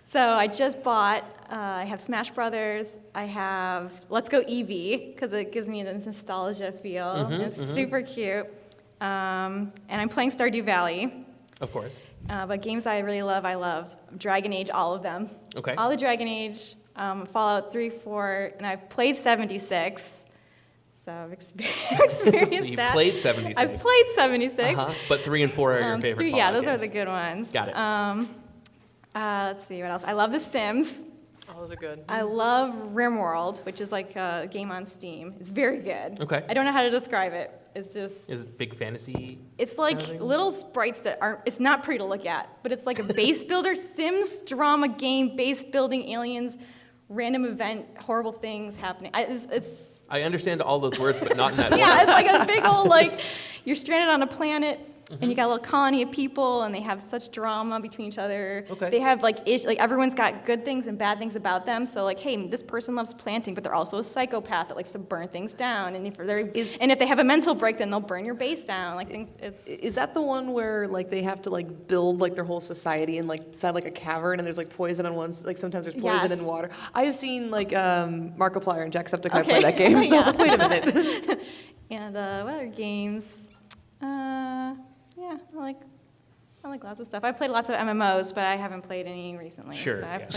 [SPEAKER 3] So I just bought. I have Smash Brothers. I have Let's Go Eevee because it gives me this nostalgia feel. It's super cute. And I'm playing Stardew Valley.
[SPEAKER 2] Of course.
[SPEAKER 3] But games I really love, I love Dragon Age, all of them.
[SPEAKER 2] Okay.
[SPEAKER 3] All the Dragon Age, Fallout 3, 4, and I've played 76. So I've experienced
[SPEAKER 2] So you
[SPEAKER 3] that.
[SPEAKER 2] played 76.
[SPEAKER 3] I've played 76.
[SPEAKER 2] But 3 and 4 are your favorite.
[SPEAKER 3] Three, yeah,
[SPEAKER 2] Fallout
[SPEAKER 3] those are
[SPEAKER 2] games.
[SPEAKER 3] the good ones.
[SPEAKER 2] Got it.
[SPEAKER 3] Let's see, what else? I love The Sims.
[SPEAKER 1] oh, those are good.
[SPEAKER 3] I love RimWorld, which is like a game on Steam. It's very good.
[SPEAKER 2] Okay.
[SPEAKER 3] I don't know how to describe it. It's just,
[SPEAKER 2] Is it big fantasy?
[SPEAKER 3] it's like
[SPEAKER 2] kind of thing?
[SPEAKER 3] little sprites that aren't, it's not pretty to look at, but it's like a base builder, Sims drama game, base building, aliens, random event, horrible things happening. It's
[SPEAKER 2] I understand all those words, but not in that
[SPEAKER 3] yeah,
[SPEAKER 2] order.
[SPEAKER 3] it's like a big old, like, you're stranded on a planet, and you got a little colony of people, and they have such drama between each other.
[SPEAKER 2] Okay.
[SPEAKER 3] They have, like, like, everyone's got good things and bad things about them, so, like, hey, this person loves planting, but they're also a psychopath that likes to burn things down, and if they have a mental break, then they'll burn your base down, like, things, it's...
[SPEAKER 1] Is that the one where like they have to like build like their whole society and like inside like a cavern and there's like poison on one like sometimes there's poison
[SPEAKER 3] Yes.
[SPEAKER 1] in water? I have seen like Markiplier and Jacksepticeye
[SPEAKER 3] Okay.
[SPEAKER 1] play that game, so I was like, wait a minute.
[SPEAKER 3] And what other games? Yeah, I like lots of stuff. I played lots of MMOs, but I haven't played any recently.
[SPEAKER 2] Sure,
[SPEAKER 3] So I've
[SPEAKER 2] yeah.
[SPEAKER 3] played